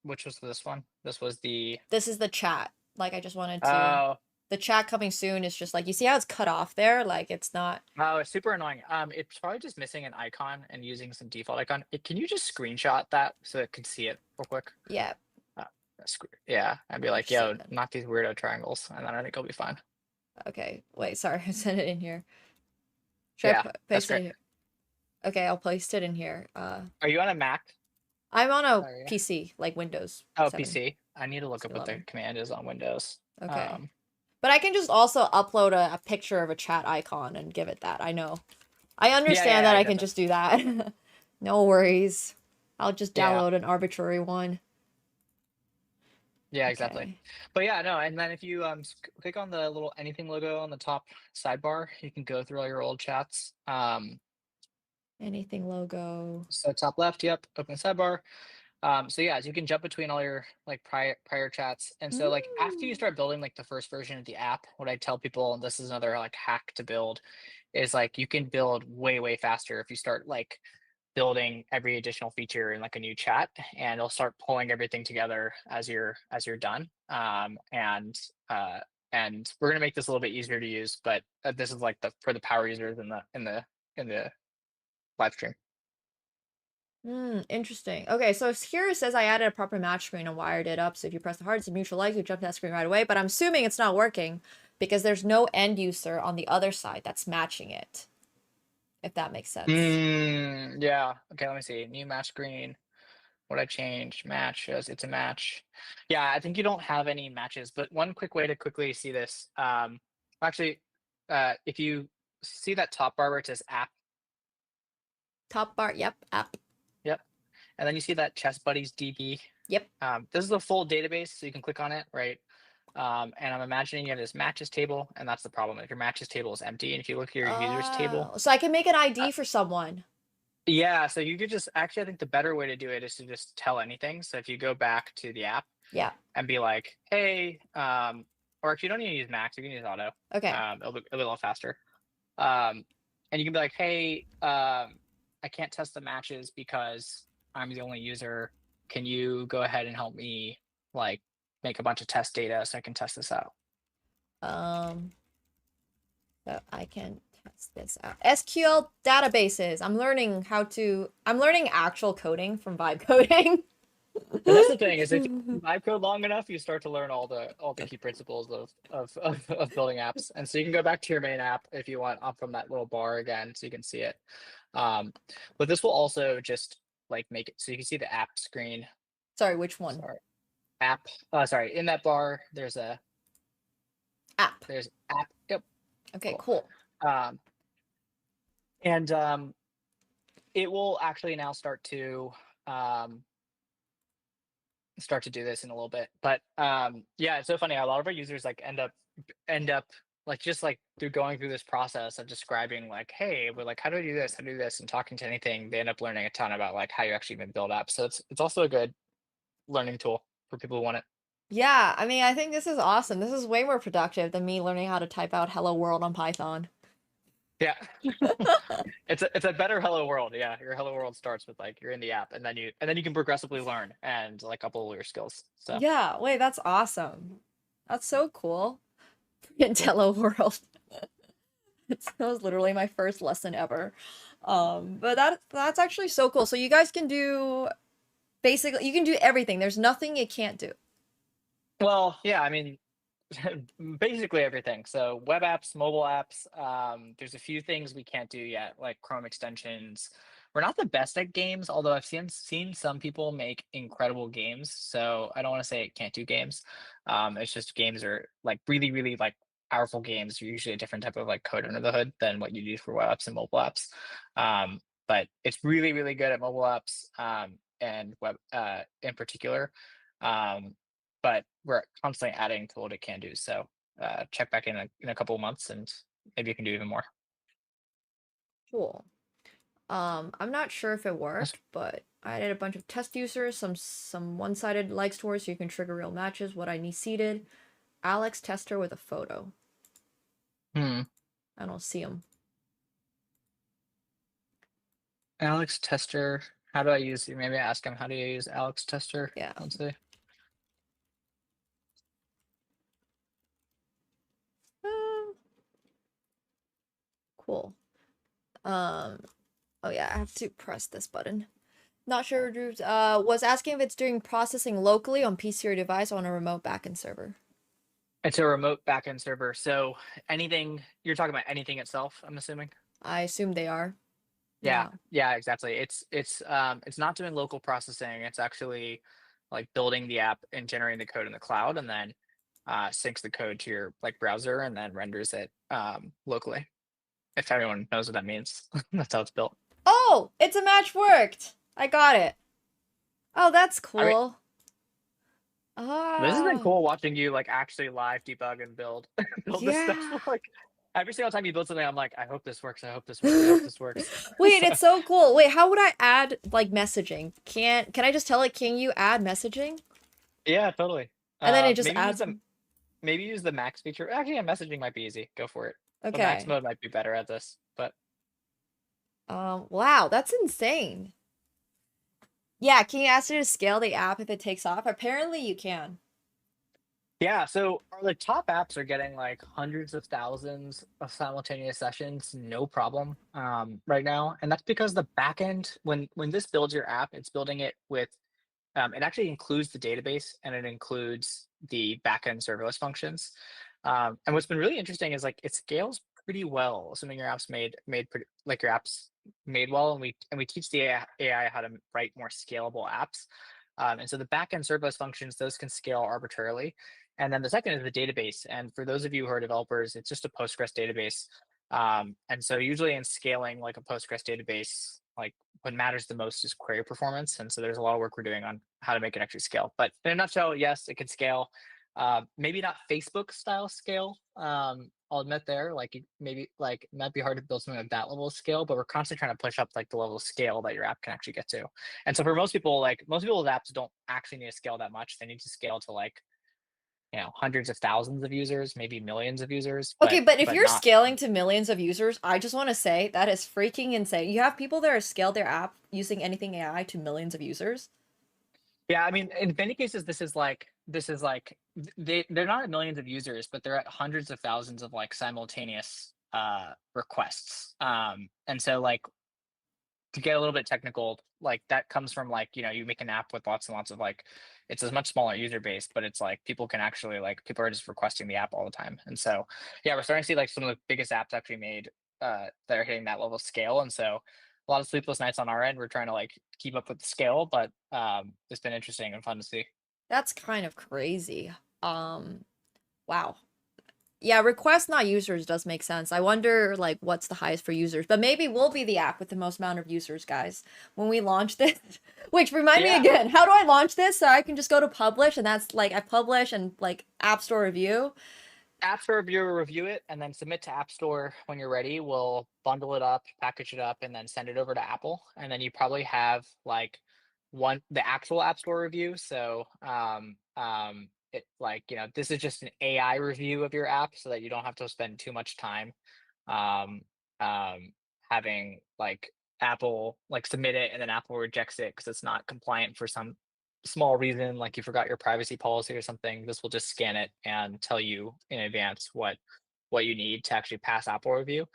Speaker 2: which was this one? This was the
Speaker 1: This is the chat. Like I just wanted to
Speaker 2: oh
Speaker 1: the the chat coming soon is just like, you see how it's cut off there? Like it's not,
Speaker 2: Oh, it's super annoying. It's probably just missing an icon and using some default icon. Can you just screenshot that so it can see it real quick?
Speaker 1: yeah,
Speaker 2: Uh, yeah, I'd be like,
Speaker 1: just
Speaker 2: yo,
Speaker 1: send.
Speaker 2: knock these weirdo triangles, and then I think it'll be fine.
Speaker 1: Okay, wait, sorry, I sent it in here. Should I
Speaker 2: Yeah, that's
Speaker 1: paste it
Speaker 2: great.
Speaker 1: in here? Okay, I'll paste it in here.
Speaker 2: Are you on a Mac?
Speaker 1: I'm on a
Speaker 2: Sorry.
Speaker 1: PC, like Windows
Speaker 2: Oh,
Speaker 1: 7,
Speaker 2: PC. I need to look up what the
Speaker 1: 11.
Speaker 2: command is on Windows.
Speaker 1: Okay. But I can just also upload a picture of a chat icon and give it that. I know. I
Speaker 2: Yeah,
Speaker 1: understand
Speaker 2: yeah,
Speaker 1: that
Speaker 2: I
Speaker 1: I
Speaker 2: get
Speaker 1: can
Speaker 2: that.
Speaker 1: just do that. No worries. I'll just
Speaker 2: Yeah,
Speaker 1: download an arbitrary one.
Speaker 2: yeah, exactly.
Speaker 1: Okay.
Speaker 2: But yeah, no, and then if you click on the little anything logo on the top sidebar, you can go through all your old chats.
Speaker 1: Anything logo.
Speaker 2: So top left, yep, open sidebar. So yeah, so you can jump between all your like prior chats. And so like after you
Speaker 1: Mm.
Speaker 2: start building like the first version of the app, what I tell people, and this is another like hack to build, is like you can build way faster if you start like building every additional feature in like a new chat, and it'll start pulling everything together as you're done. Uh and we're gonna make this a little bit easier to use, but this is like the for the power users in the live stream.
Speaker 1: Interesting. Okay, so here it says I added a proper match screen and wired it up. So if you press the hardest of mutual like, you jump to that screen right away. But I'm assuming it's not working because there's no end user on the other side that's matching it. If that makes sense.
Speaker 2: Yeah. Okay, let me see. New match screen. What I change? Match. Yes, it's a match. Yeah, I think you don't have any matches, but one quick way to quickly see this. Actually, if you see that top bar where it says app,
Speaker 1: Top bar. Yep. App.
Speaker 2: yep, and then you see that Chess Buddies DB.
Speaker 1: Yep.
Speaker 2: This is a full database, so you can click on it, right? And I'm imagining you have this matches table, and that's the problem. If your matches table is empty, and if you look at your users table,
Speaker 1: So I can make an
Speaker 2: uh,
Speaker 1: ID for someone.
Speaker 2: yeah, so you could just actually, I think the better way to do it is to just tell anything. So if you go back to the app
Speaker 1: Yeah.
Speaker 2: and be like, hey, or actually, you don't need to use Max, you can use Auto.
Speaker 1: Okay.
Speaker 2: It'll be a little faster. And you can be like, hey, I can't test the matches because I'm the only user. Can you go ahead and help me like make a bunch of test data so I can test this out?
Speaker 1: Um. So I can test this out. SQL databases. I'm learning actual coding from vibe coding.
Speaker 2: And that's the thing is if you vibe code long enough, you start to learn all the key principles of building apps. And so you can go back to your main app if you want up from that little bar again so you can see it. But this will also just like make it so you can see the app screen.
Speaker 1: Sorry, which one?
Speaker 2: Sorry. App. Sorry, in that bar, there's
Speaker 1: App.
Speaker 2: app. Yep.
Speaker 1: Okay,
Speaker 2: Cool.
Speaker 1: cool.
Speaker 2: Um, and it will actually now start to do this in a little bit. But yeah, it's so funny. A lot of our users like end up like just like through going through this process of describing like, hey, we're like, how do I do this? How do I do this? And talking to anything, they end up learning a ton about like how you actually even build apps. So it's also a good learning tool for people who want it.
Speaker 1: Yeah, I mean, I think this is awesome. This is way more productive than me learning how to type out hello world on Python.
Speaker 2: Yeah. It's a better hello world. Yeah, your hello world starts with like you're in the app, and then you can progressively learn and like up all your skills. So
Speaker 1: Yeah, wait, that's awesome. That's so cool.
Speaker 2: cool.
Speaker 1: Hello world. That was literally my first lesson ever. But that's actually so cool. So you guys can do basically you can do everything. There's nothing you can't do.
Speaker 2: Well, yeah, I mean, basically everything. So web apps, mobile apps. There's a few things we can't do yet, like Chrome extensions. We're not the best at games, although I've seen some people make incredible games. So I don't want to say it can't do games. It's just games are like really like powerful games are usually a different type of like code under the hood than what you do for web apps and mobile apps. But it's really good at mobile apps and web in particular. Um, but we're constantly adding to what it can do. So check back in a couple of months, and maybe you can do even more.
Speaker 1: Cool. I'm not sure if it
Speaker 2: Yes.
Speaker 1: worked, but I added a bunch of test users, some one-sided like stores so you can trigger real matches, what I need seeded. Alex Tester with a photo.
Speaker 2: Hmm.
Speaker 1: I don't see him.
Speaker 2: Alex Tester. How do I use? Maybe ask him how do you use Alex Tester?
Speaker 1: Yeah.
Speaker 2: Let's see.
Speaker 1: Cool. Oh yeah, I have to press this button. Not sure, Drew. Was asking if it's doing processing locally on PC or device on a remote backend server.
Speaker 2: It's a remote backend server. So anything you're talking about anything itself, I'm assuming.
Speaker 1: I assume they are.
Speaker 2: Yeah,
Speaker 1: Yeah.
Speaker 2: yeah, exactly. It's not doing local processing. It's actually like building the app and generating the code in the cloud and then syncs the code to your like browser and then renders it locally. If everyone knows what that means, that's how it's built.
Speaker 1: Oh, it's a match worked. I got it. Oh, that's
Speaker 2: I mean,
Speaker 1: cool.
Speaker 2: this has been
Speaker 1: Ah,
Speaker 2: cool watching you like actually live debug and build build this stuff.
Speaker 1: yeah.
Speaker 2: Like every single time you build something, I'm like, I hope this works. I hope this works. I hope this works.
Speaker 1: Wait,
Speaker 2: So
Speaker 1: it's so cool. Wait, how would I add like messaging? Can I just tell it, can you add messaging?
Speaker 2: yeah, totally.
Speaker 1: And then it just
Speaker 2: Maybe use
Speaker 1: adds.
Speaker 2: the max feature. Actually, yeah, messaging might be easy. Go for it. The max
Speaker 1: Okay.
Speaker 2: mode might be better at this, but
Speaker 1: Wow, that's insane. Yeah, can you ask it to scale the app if it takes off? Apparently you can.
Speaker 2: yeah. So our like top apps are getting like hundreds of thousands of simultaneous sessions, no problem, right now, and that's because the backend when this builds your app, it's building it with it actually includes the database and it includes the backend serverless functions. And what's been really interesting is like it scales pretty well, assuming your app's made pretty, like your app's made well, and we teach the AI how to write more scalable apps. And so the backend serverless functions, those can scale arbitrarily. And then the second is the database. And for those of you who are developers, it's just a Postgres database. And so usually in scaling like a Postgres database, like what matters the most is query performance. And so there's a lot of work we're doing on how to make it actually scale. But in a nutshell, yes, it can scale. Maybe not Facebook style scale. I'll admit there, like maybe like it might be hard to build something like that level of scale, but we're constantly trying to push up like the level of scale that your app can actually get to. And so for most people, like most people's apps don't actually need to scale that much. They need to scale to like hundreds of thousands of users, maybe millions of users,
Speaker 1: Okay, but if
Speaker 2: but
Speaker 1: you're
Speaker 2: not.
Speaker 1: scaling to millions of users, I just want to say that is freaking insane. You have people that are scaled their app using anything AI to millions of users.
Speaker 2: Yeah, I mean, in many cases, they're not at millions of users, but they're at hundreds of thousands of like simultaneous requests. And so like to get a little bit technical, like that comes from like, you make an app with lots and lots of like it's a much smaller user base, but it's like people can actually like people are just requesting the app all the time. And so yeah, we're starting to see like some of the biggest apps actually made that are hitting that level of scale. And so a lot of sleepless nights on our end. We're trying to like keep up with the scale, but it's been interesting and fun to see.
Speaker 1: That's kind of crazy. Um, wow. Yeah, request not users does make sense. I wonder like what's the highest for users, but maybe we'll be the app with the most amount of users, guys, when we launch this. Which remind me
Speaker 2: Yeah,
Speaker 1: again, how do I launch this so I can just go to publish and that's like I publish and like App Store review?
Speaker 2: App Store reviewer review it and then submit to App Store when you're ready. We'll bundle it up, package it up, and then send it over to Apple. And then you probably have like the actual App Store review. So it like this is just an AI review of your app, so that you don't have to spend too much time um, um, having like Apple like submit it and then Apple rejects it because it's not compliant for some small reason, like you forgot your privacy policy or something. This will just scan it and tell you in advance what you need to actually pass Apple review.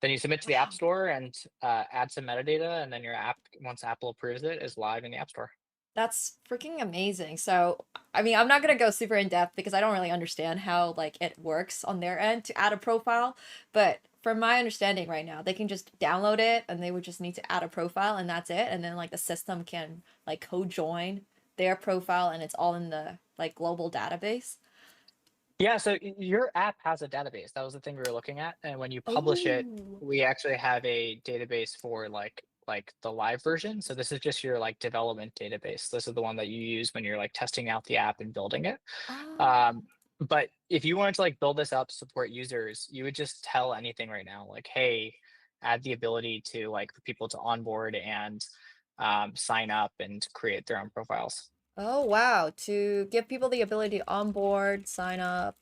Speaker 2: Then you submit to the App
Speaker 1: Wow.
Speaker 2: Store and add some metadata, and then your app, once Apple approves it, is live in the App Store.
Speaker 1: That's freaking amazing. So, I mean, I'm not gonna go super in depth because I don't really understand how like it works on their end to add a profile, but from my understanding right now, they can just download it and they would just need to add a profile and that's it. And then like the system can like co-join their profile and it's all in the like global database.
Speaker 2: Yeah, so your app has a database. That was the thing we were looking at, and when you publish it,
Speaker 1: Oh.
Speaker 2: we actually have a database for like the live version. So this is just your like development database. This is the one that you use when you're like testing out the app and building it.
Speaker 1: Oh.
Speaker 2: Um, but if you wanted to like build this up, support users, you would just tell anything right now, like, hey, add the ability to like for people to onboard and sign up and create their own profiles.
Speaker 1: Oh, wow. To give people the ability to onboard, sign up,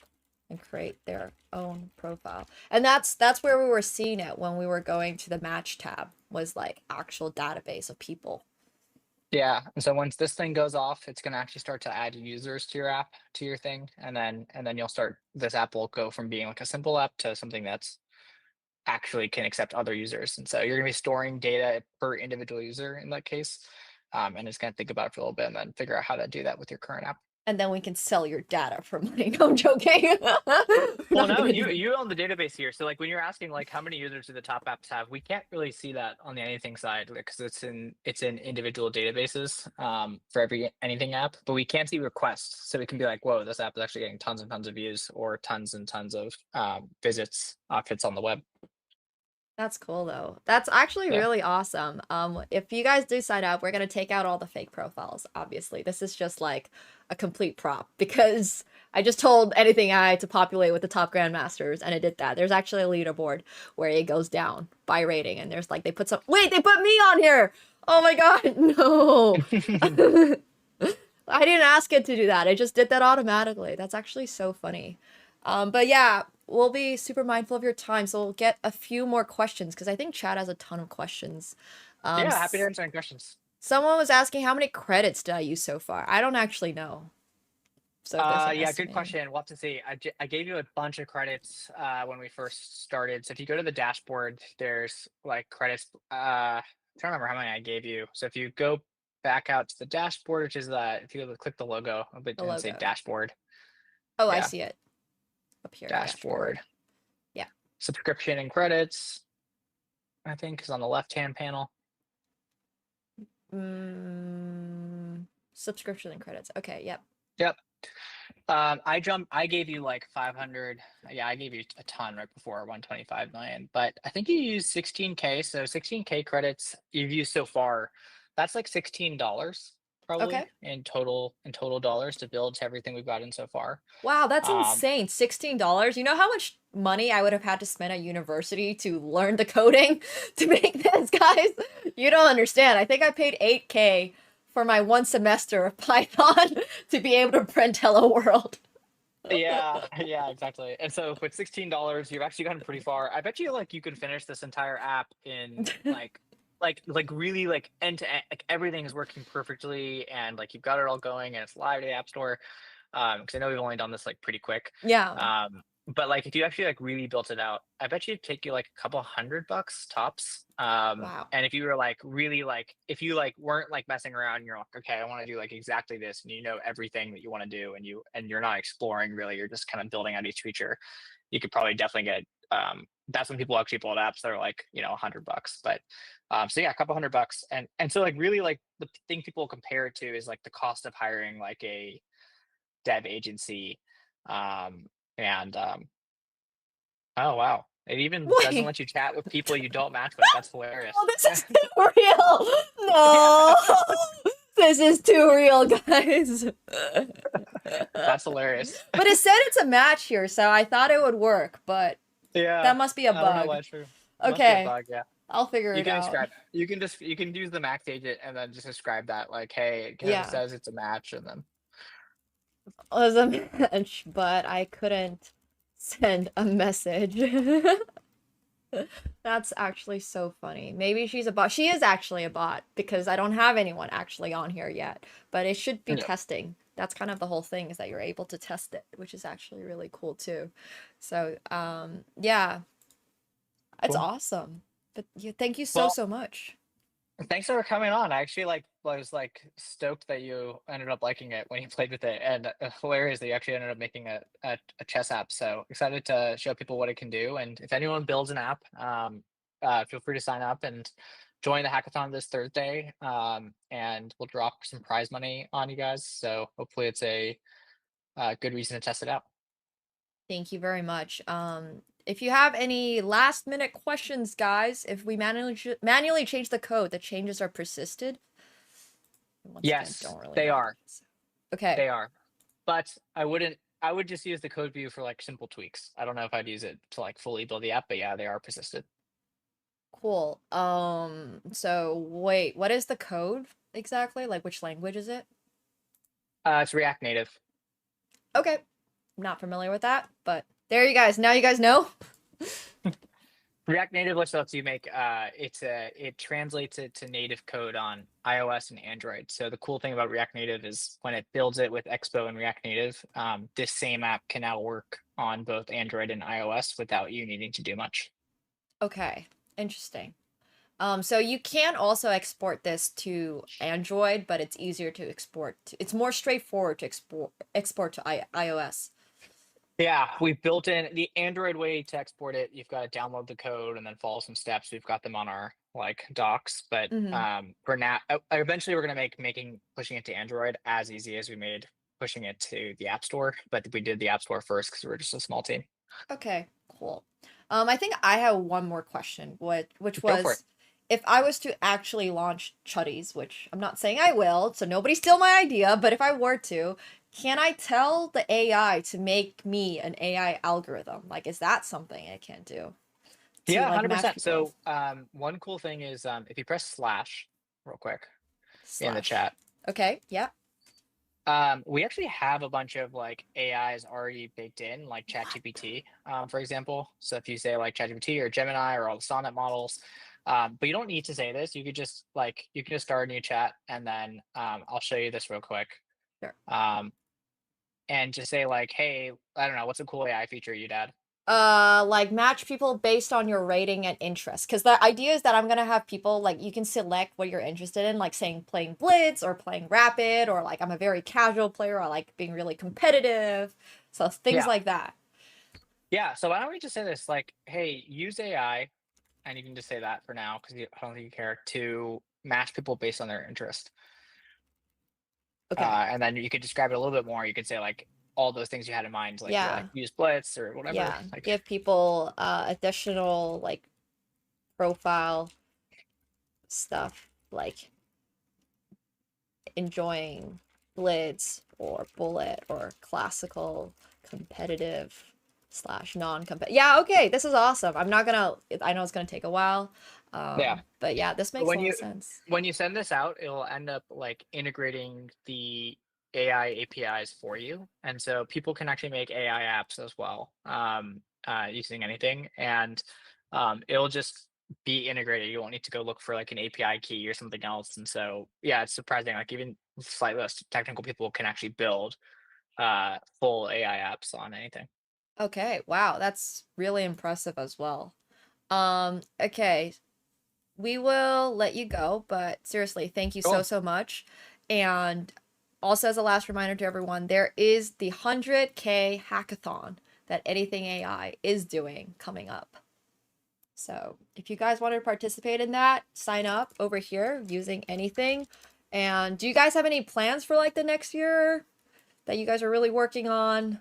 Speaker 1: and create their own profile. And that's where we were seeing it when we were going to the match tab was like actual database of people.
Speaker 2: Yeah, and so once this thing goes off, it's going to actually start to add users to your app, to your thing, and then you'll start this app will go from being like a simple app to something that's actually can accept other users. And so you're going to be storing data per individual user in that case. And it's going to think about it for a little bit and then figure out how to do that with your current app.
Speaker 1: And then we can sell your data for money. No, I'm joking.
Speaker 2: Well,
Speaker 1: Not
Speaker 2: no,
Speaker 1: gonna
Speaker 2: you
Speaker 1: do
Speaker 2: you own the database here. So like when you're asking like how many users do the top apps have, we can't really see that on the anything side because it's in individual databases for every anything app, but we can see requests. So we can be like, whoa, this app is actually getting tons and tons of views or tons and tons of visits if it's on the web.
Speaker 1: That's cool though. That's actually
Speaker 2: Yeah.
Speaker 1: really awesome. If you guys do sign up, we're gonna take out all the fake profiles, obviously. This is just like a complete prop because I just told anything I to populate with the top grandmasters and it did that. There's actually a leaderboard where it goes down by rating and there's like they put some wait, they put me on here! Oh my god, no. I didn't ask it to do that. It just did that automatically. That's actually so funny. But yeah, we'll be super mindful of your time, so we'll get a few more questions because I think Chad has a ton of questions.
Speaker 2: Yeah, happy to answer any questions.
Speaker 1: Someone was asking how many credits did I use so far? I don't actually know. So if there's an
Speaker 2: Yeah, good
Speaker 1: estimate.
Speaker 2: question. We'll have to see. I gave you a bunch of credits when we first started. So if you go to the dashboard, there's like credits. I'm trying to remember how many I gave you. So if you go back out to the dashboard, which is if you click the logo,
Speaker 1: The
Speaker 2: and say
Speaker 1: logo.
Speaker 2: dashboard.
Speaker 1: Oh, I
Speaker 2: Yeah,
Speaker 1: see it up here.
Speaker 2: dashboard.
Speaker 1: Dashboard. Yeah.
Speaker 2: Subscription and credits, I think, is on the left-hand panel.
Speaker 1: Subscription and credits. Okay, yep.
Speaker 2: Yep. I gave you like 500. Yeah, I gave you a ton right before 125 million, but I think you used 16K. So 16K credits you've used so far. That's like $16 probably
Speaker 1: Okay.
Speaker 2: in total dollars to build to everything we've gotten so far.
Speaker 1: Wow, that's
Speaker 2: Um,
Speaker 1: insane. $16. You know how much money I would have had to spend at university to learn the coding to make this, guys? You don't understand. I think I paid 8K for my one semester of Python to be able to print Hello World.
Speaker 2: yeah, yeah, exactly. And so with $16, you've actually gotten pretty far. I bet you like you could finish this entire app in like really like end to end, like everything is working perfectly and like you've got it all going and it's live to the app store. Because I know we've only done this like pretty quick.
Speaker 1: Yeah.
Speaker 2: But like if you actually like really built it out, I bet you it'd take you like a couple $100 tops.
Speaker 1: Wow.
Speaker 2: And if you were like really like if you like weren't like messing around, and you're like, okay, I want to do like exactly this, and you know everything that you want to do, and you're not exploring really, you're just kind of building out each feature. You could probably definitely get. That's when people actually build apps that are like $100. But so yeah, a couple $100, and so like really like the thing people compare it to is like the cost of hiring like a dev agency. And oh wow, it even doesn't
Speaker 1: Wait.
Speaker 2: let you chat with people you don't match with. That's hilarious.
Speaker 1: Oh, this is too real. No. This is too real, guys.
Speaker 2: That's hilarious.
Speaker 1: But it said it's a match here, so I thought it would work, but
Speaker 2: Yeah,
Speaker 1: that must be a
Speaker 2: I don't know
Speaker 1: bug.
Speaker 2: why it's true. It must be a
Speaker 1: Okay,
Speaker 2: bug. Yeah,
Speaker 1: I'll figure
Speaker 2: you
Speaker 1: it
Speaker 2: can
Speaker 1: out.
Speaker 2: describe. You can use the max agent and then just describe that like, hey, it kind of
Speaker 1: Yeah,
Speaker 2: says it's a match, and then
Speaker 1: it was a match, but I couldn't send a message. That's actually so funny. Maybe she's a bot. She is actually a bot because I don't have anyone actually on here yet, but it should be
Speaker 2: yeah,
Speaker 1: testing. That's kind of the whole thing is that you're able to test it, which is actually really cool too. So, yeah, it's
Speaker 2: cool.
Speaker 1: awesome. But yeah, thank you so,
Speaker 2: Well,
Speaker 1: so much.
Speaker 2: thanks for coming on. I actually like was like stoked that you ended up liking it when you played with it, and hilarious that you actually ended up making a chess app. So excited to show people what it can do. And if anyone builds an app, feel free to sign up and join the hackathon this Thursday. And we'll drop some prize money on you guys. So hopefully it's a good reason to test it out.
Speaker 1: Thank you very much. If you have any last minute questions, guys, if we manually change the code, the changes are persisted. Once again,
Speaker 2: Yes,
Speaker 1: don't really
Speaker 2: they
Speaker 1: know.
Speaker 2: are.
Speaker 1: Okay.
Speaker 2: They are. But I wouldn't. I would just use the code view for like simple tweaks. I don't know if I'd use it to like fully build the app, but yeah, they are persisted.
Speaker 1: Cool. So wait, what is the code exactly? Like which language is it?
Speaker 2: It's React Native.
Speaker 1: Okay. Not familiar with that, but there you guys. Now you guys know.
Speaker 2: React Native, which lets you make it translates it to native code on iOS and Android. So the cool thing about React Native is when it builds it with Expo and React Native, this same app can now work on both Android and iOS without you needing to do much.
Speaker 1: Okay, interesting. So you can also export this to Android, but it's easier to export. It's more straightforward to export to iOS.
Speaker 2: Yeah, we've built in the Android way to export it. You've got to download the code and then follow some steps. We've got them on our like docs, but
Speaker 1: Mm-hmm.
Speaker 2: for now, eventually we're gonna make making pushing it to Android as easy as we made pushing it to the App Store. But we did the App Store first because we're just a small team.
Speaker 1: Okay, cool. I think I have one more question, which
Speaker 2: Go for it.
Speaker 1: was if I was to actually launch Chuddies, which I'm not saying I will, so nobody steal my idea, but if I were to, can I tell the AI to make me an AI algorithm? Like, is that something it can do to
Speaker 2: Yeah,
Speaker 1: like match
Speaker 2: 100%.
Speaker 1: people with
Speaker 2: So one cool thing is if you press slash real quick in the
Speaker 1: slash?
Speaker 2: chat.
Speaker 1: Okay, yeah.
Speaker 2: We actually have a bunch of like AIs already baked in, like ChatGPT, for example. So if you say like ChatGPT or Gemini or all the Sonnet models, but you don't need to say this. You could just like you can just start a new chat, and then I'll show you this real quick,
Speaker 1: Sure.
Speaker 2: um, and just say like, hey, I don't know, what's a cool AI feature you'd add?
Speaker 1: Like match people based on your rating and interest, because the idea is that I'm gonna have people like you can select what you're interested in, like saying playing blitz or playing rapid, or like I'm a very casual player, I like being really competitive, so things
Speaker 2: Yeah,
Speaker 1: like that.
Speaker 2: yeah. So why don't we just say this like, hey, use AI, and you can just say that for now because I don't think you care to match people based on their interest.
Speaker 1: Okay.
Speaker 2: And then you could describe it a little bit more. You could say like all those things you had in mind, like you're
Speaker 1: Yeah.
Speaker 2: like use Blitz or whatever.
Speaker 1: Yeah,
Speaker 2: Like,
Speaker 1: give people additional like profile stuff, like enjoying blitz or bullet or classical competitive slash non-competitive. Yeah, okay, this is awesome. I'm not gonna, I know it's gonna take a while,
Speaker 2: yeah.
Speaker 1: but yeah, this
Speaker 2: But
Speaker 1: makes a lot of sense.
Speaker 2: when you send this out, it'll end up like integrating the AI APIs for you, and so people can actually make AI apps as well, using anything, and it'll just be integrated. You won't need to go look for like an API key or something else. And so, yeah, it's surprising. Like even slightly less technical people can actually build full AI apps on anything.
Speaker 1: Okay, wow, that's really impressive as well. Okay, we will let you go, but seriously, thank you so,
Speaker 2: Cool.
Speaker 1: so much. And also, as a last reminder to everyone, there is the 100K hackathon that Anything AI is doing coming up. So if you guys want to participate in that, sign up over here using anything. And do you guys have any plans for like the next year that you guys are really working on?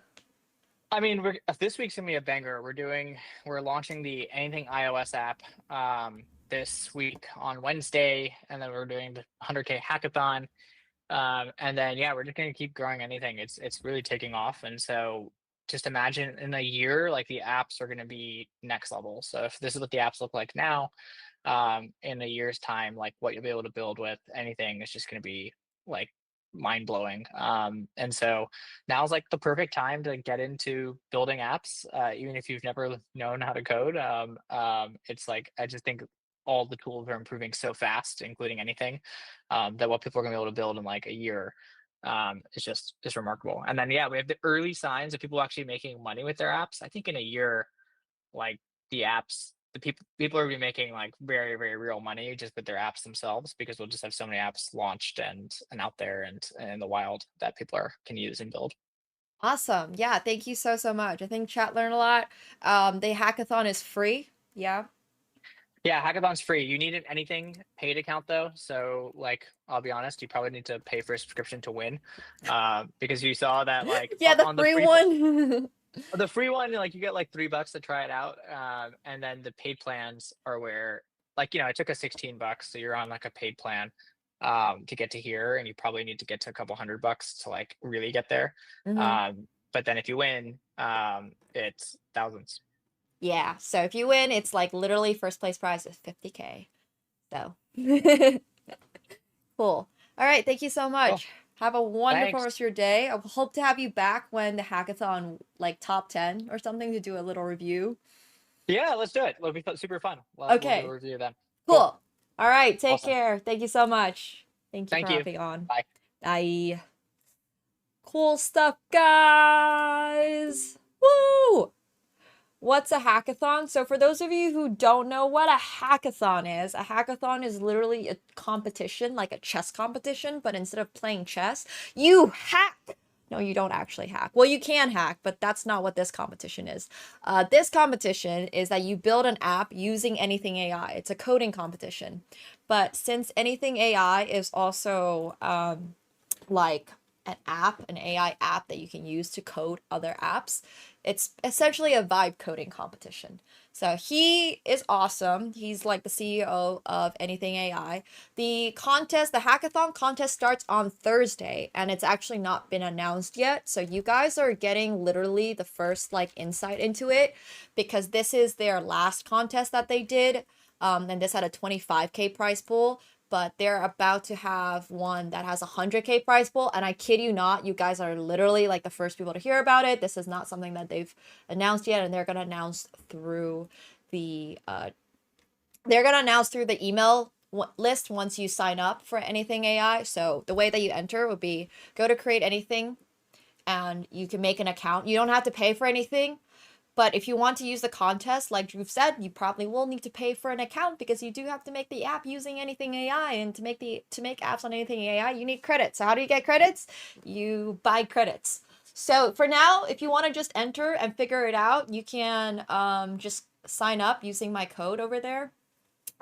Speaker 2: I mean, this week's gonna be a banger. We're launching the Anything iOS app this week on Wednesday, and then we're doing the 100K hackathon. And then yeah, we're just gonna keep growing anything. It's really taking off, and so just imagine in a year, like the apps are gonna be next level. So if this is what the apps look like now, in a year's time, like what you'll be able to build with anything is just going to be like mind blowing. And so now's like the perfect time to get into building apps, even if you've never known how to code. It's like I just think all the tools are improving so fast, including anything, that what people are going to be able to build in like a year is remarkable. And then yeah, we have the early signs of people actually making money with their apps. I think in a year, like the apps the people are gonna be making like very very real money just with their apps themselves because we'll just have so many apps launched and out there and in the wild that people are can use and build.
Speaker 1: Awesome. Yeah, thank you so, so much. I think chat learned a lot. The hackathon is free. Yeah.
Speaker 2: Yeah, hackathon's free. You need an anything paid account though, so like I'll be honest, you probably need to pay for a subscription to win, because you saw that like
Speaker 1: Yeah, the
Speaker 2: on
Speaker 1: free one.
Speaker 2: the free one, like you get like $3 to try it out, and then the paid plans are where, like, it took us 16 bucks, so you're on like a paid plan, to get to here, and you probably need to get to a couple $100 to like really get there.
Speaker 1: Hmm.
Speaker 2: But then if you win, it's thousands.
Speaker 1: Yeah, so if you win, it's like literally first place prize is 50K. So cool. All right, thank you so
Speaker 2: Cool.
Speaker 1: much. Have a wonderful
Speaker 2: Thanks.
Speaker 1: rest of your day. I hope to have you back when the hackathon like top 10 or something to do a little review.
Speaker 2: Yeah, let's do it. It'll be super fun. We'll do a
Speaker 1: Okay,
Speaker 2: review then. Cool.
Speaker 1: cool. All right, take
Speaker 2: Awesome.
Speaker 1: care. Thank you so much. Thank you for
Speaker 2: Thank you.
Speaker 1: hopping on.
Speaker 2: Bye.
Speaker 1: Bye. Cool stuff, guys. Woo! what's a hackathon? So for those of you who don't know what a hackathon is literally a competition, like a chess competition, but instead of playing chess, you hack. No, you don't actually hack. Well, you can hack, but that's not what this competition is. This competition is that you build an app using anything AI. It's a coding competition. But since anything AI is also like an AI app that you can use to code other apps. It's essentially a vibe coding competition. So he is awesome. He's like the CEO of Anything AI. The hackathon contest starts on Thursday and it's actually not been announced yet. So you guys are getting literally the first like insight into it because this is their last contest that they did. And this had a 25K prize pool, but they're about to have one that has a 100K prize pool. And I kid you not, you guys are literally like the first people to hear about it. This is not something that they've announced yet, and they're gonna announce through the email list once you sign up for Anything AI. So the way that you enter would be go to create anything, and you can make an account. You don't have to pay for anything. But if you want to use the contest, like Drew said, you probably will need to pay for an account because you do have to make the app using Anything AI, and to make apps on Anything AI, you need credits. So how do you get credits? You buy credits. So for now, if you want to just enter and figure it out, you can just sign up using my code over there.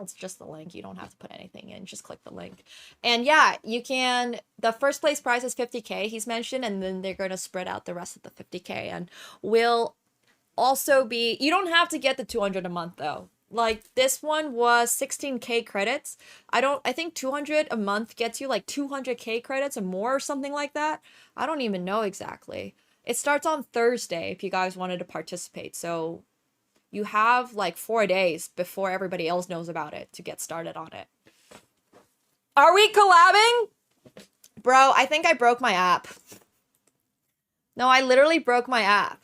Speaker 1: It's just the link. You don't have to put anything in. Just click the link. And yeah, you can. The first place prize is 50K, he's mentioned, and then they're going to spread out the rest of the 50K. And we'll also be, you don't have to get the 200 a month though. Like this one was 16K credits. I think 200 a month gets you like 200K credits or more or something like that. I don't even know exactly. It starts on Thursday if you guys wanted to participate. So you have like 4 days before everybody else knows about it to get started on it. Are we collabing? Bro, I think I broke my app. No, I literally broke my app.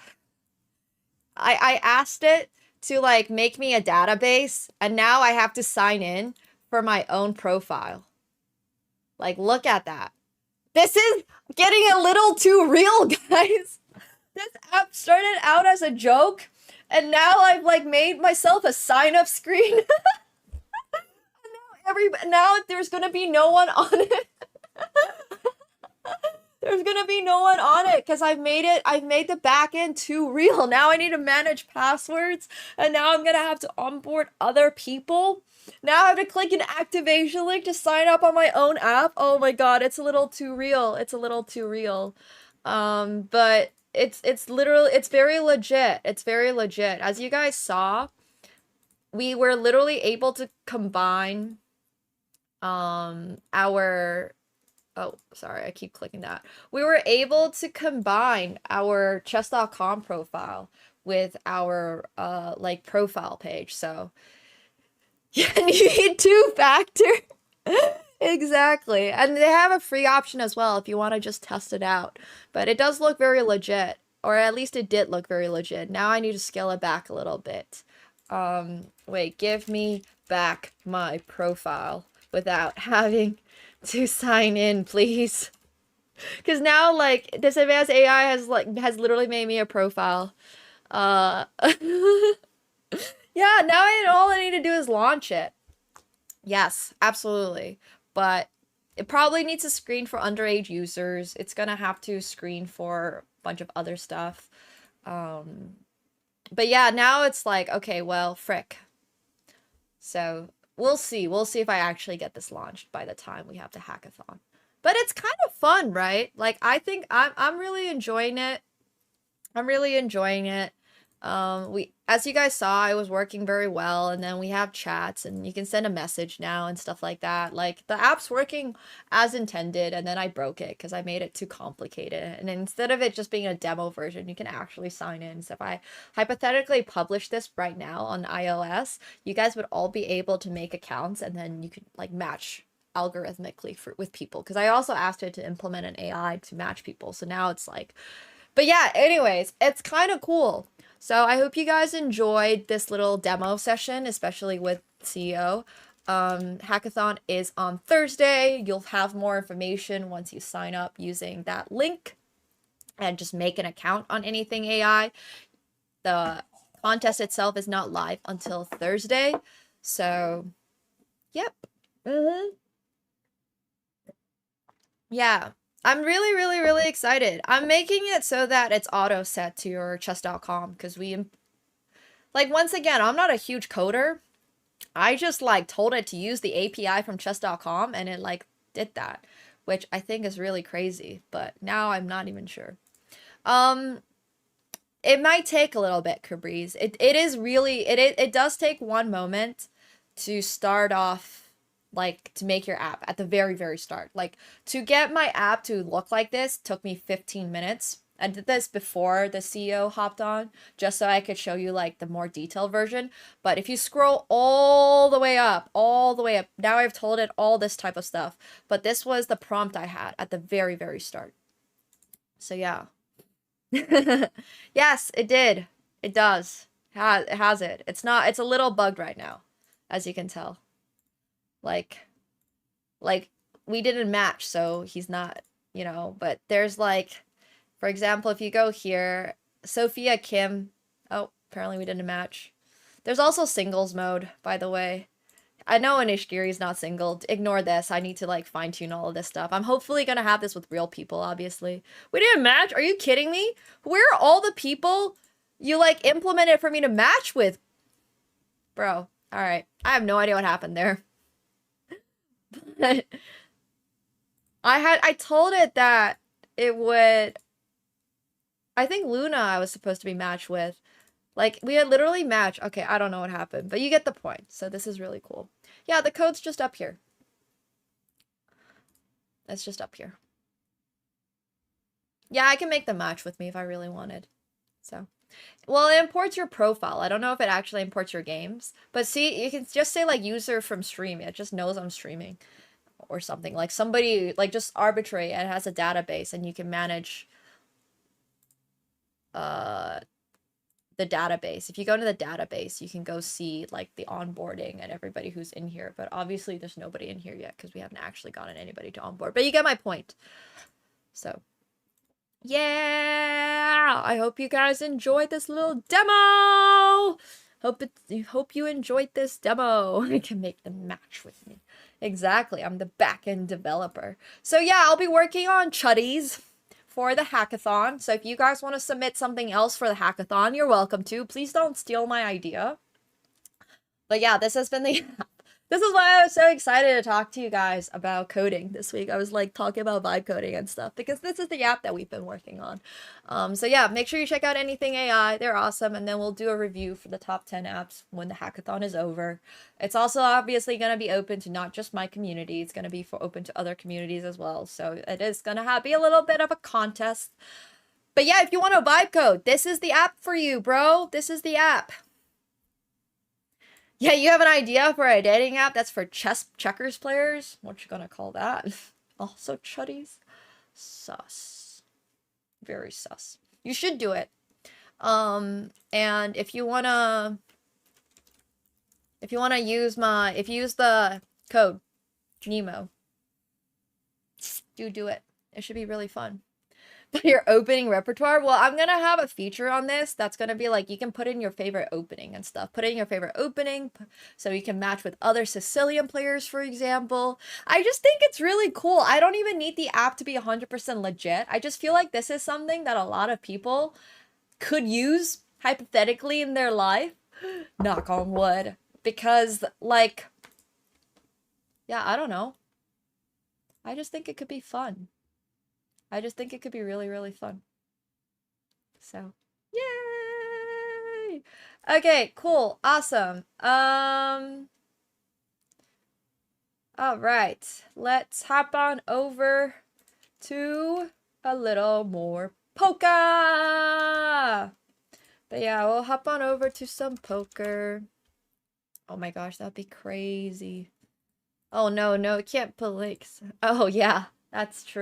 Speaker 1: I asked it to like make me a database, and now I have to sign in for my own profile. Like, look at that. This is getting a little too real, guys. This app started out as a joke, and now I've like made myself a sign up screen. Now there's gonna be no one on it. There's gonna be no one on it because I've made the back end too real. Now I need to manage passwords, and now I'm gonna have to onboard other people. Now I have to click an activation link to sign up on my own app. Oh my god, it's a little too real. It's a little too real. But it's literally, it's very legit. It's very legit. As you guys saw, we were literally able to combine our, oh, sorry, I keep clicking that. We were able to combine our chess.com profile with our like profile page. So yeah, you need two-factor. Exactly. And they have a free option as well if you want to just test it out. But it does look very legit, or at least it did look very legit. Now I need to scale it back a little bit. Wait, give me back my profile without having to sign in, please. Because now, like, this advanced AI has literally made me a profile. Yeah, now all I need to do is launch it. Yes, absolutely. But it probably needs to screen for underage users. It's gonna have to screen for a bunch of other stuff. But yeah, now it's like, okay, well, frick. So we'll see. We'll see if I actually get this launched by the time we have the hackathon. But it's kind of fun, right? Like, I think I'm really enjoying it. I'm really enjoying it. As you guys saw, I was working very well, and then we have chats, and you can send a message now and stuff like that. Like, the app's working as intended, and then I broke it because I made it too complicated. And instead of it just being a demo version, you can actually sign in. So if I hypothetically publish this right now on iOS, you guys would all be able to make accounts, and then you could like match algorithmically with people. Because I also asked it to implement an AI to match people. So now it's like, but yeah, anyways, it's kind of cool. So I hope you guys enjoyed this little demo session, especially with CEO. Hackathon is on Thursday. You'll have more information once you sign up using that link and just make an account on Anything AI. The contest itself is not live until Thursday. So, yep. Yeah. I'm really, really, really excited. I'm making it so that it's auto set to your chess.com because like, once again, I'm not a huge coder. I just like told it to use the API from chess.com and it like did that, which I think is really crazy, but now I'm not even sure. It might take a little bit, Cabriz. It is really it does take one moment to start off, like to make your app at the very, very start. Like to get my app to look like this took me 15 minutes. I did this before the CEO hopped on, just so I could show you like the more detailed version. But if you scroll all the way up, now I've told it all this type of stuff. But this was the prompt I had at the very, very start. So yeah. Yes, it did. It does. It has it. It's a little bugged right now, as you can tell. Like we didn't match, so he's not, but there's like, for example, if you go here, Sophia Kim, oh, apparently we didn't match. There's also singles mode, by the way. I know Inishigiri's not single. Ignore this. I need to like fine tune all of this stuff. I'm hopefully gonna have this with real people, obviously. We didn't match? Are you kidding me? Where are all the people you like implemented for me to match with? Bro, alright. I have no idea what happened there. I told it that it would. I think Luna I was supposed to be matched with. Like, we had literally matched. Okay, I don't know what happened, but you get the point. So this is really cool. Yeah, the code's just up here. It's just up here. Yeah, I can make the match with me if I really wanted. So, well, it imports your profile. I don't know if it actually imports your games, but see, you can just say like user from stream. It just knows I'm streaming or something. Like somebody, like just arbitrary, and it has a database and you can manage the database. If you go to the database, you can go see like the onboarding and everybody who's in here. But obviously there's nobody in here yet because we haven't actually gotten anybody to onboard. But you get my point. So, yeah! I hope you guys enjoyed this little demo! Hope you enjoyed this demo. I can make the match with me. Exactly, I'm the back-end developer. So yeah, I'll be working on chuddies for the hackathon. So if you guys want to submit something else for the hackathon, you're welcome to. Please don't steal my idea. But yeah, this has been the this is why I was so excited to talk to you guys about coding this week. I was like talking about vibe coding and stuff because this is the app that we've been working on. So yeah, make sure you check out Anything AI. They're awesome. And then we'll do a review for the top 10 apps when the hackathon is over. It's also obviously going to be open to not just my community. It's going to be open to other communities as well. So it is going to be a little bit of a contest. But yeah, if you want to vibe code, this is the app for you, bro. This is the app. Yeah, you have an idea for a dating app that's for checkers players? What you gonna call that? Also chuddies? Sus. Very sus. You should do it. And if you wanna use if you use the code Nemo, do it. It should be really fun. Your opening repertoire? Well, I'm gonna have a feature on this that's gonna be like, you can put in your favorite opening and stuff. Put in your favorite opening so you can match with other Sicilian players, for example. I just think it's really cool. I don't even need the app to be 100% legit. I just feel like this is something that a lot of people could use hypothetically in their life. Knock on wood. Because, like, yeah, I don't know. I just think it could be fun. I just think it could be really, really fun. So, yay! Okay, cool. Awesome. All right. Let's hop on over to a little more poker. But yeah, we'll hop on over to some poker. Oh my gosh, that'd be crazy. Oh no, it can't put links. Oh yeah, that's true.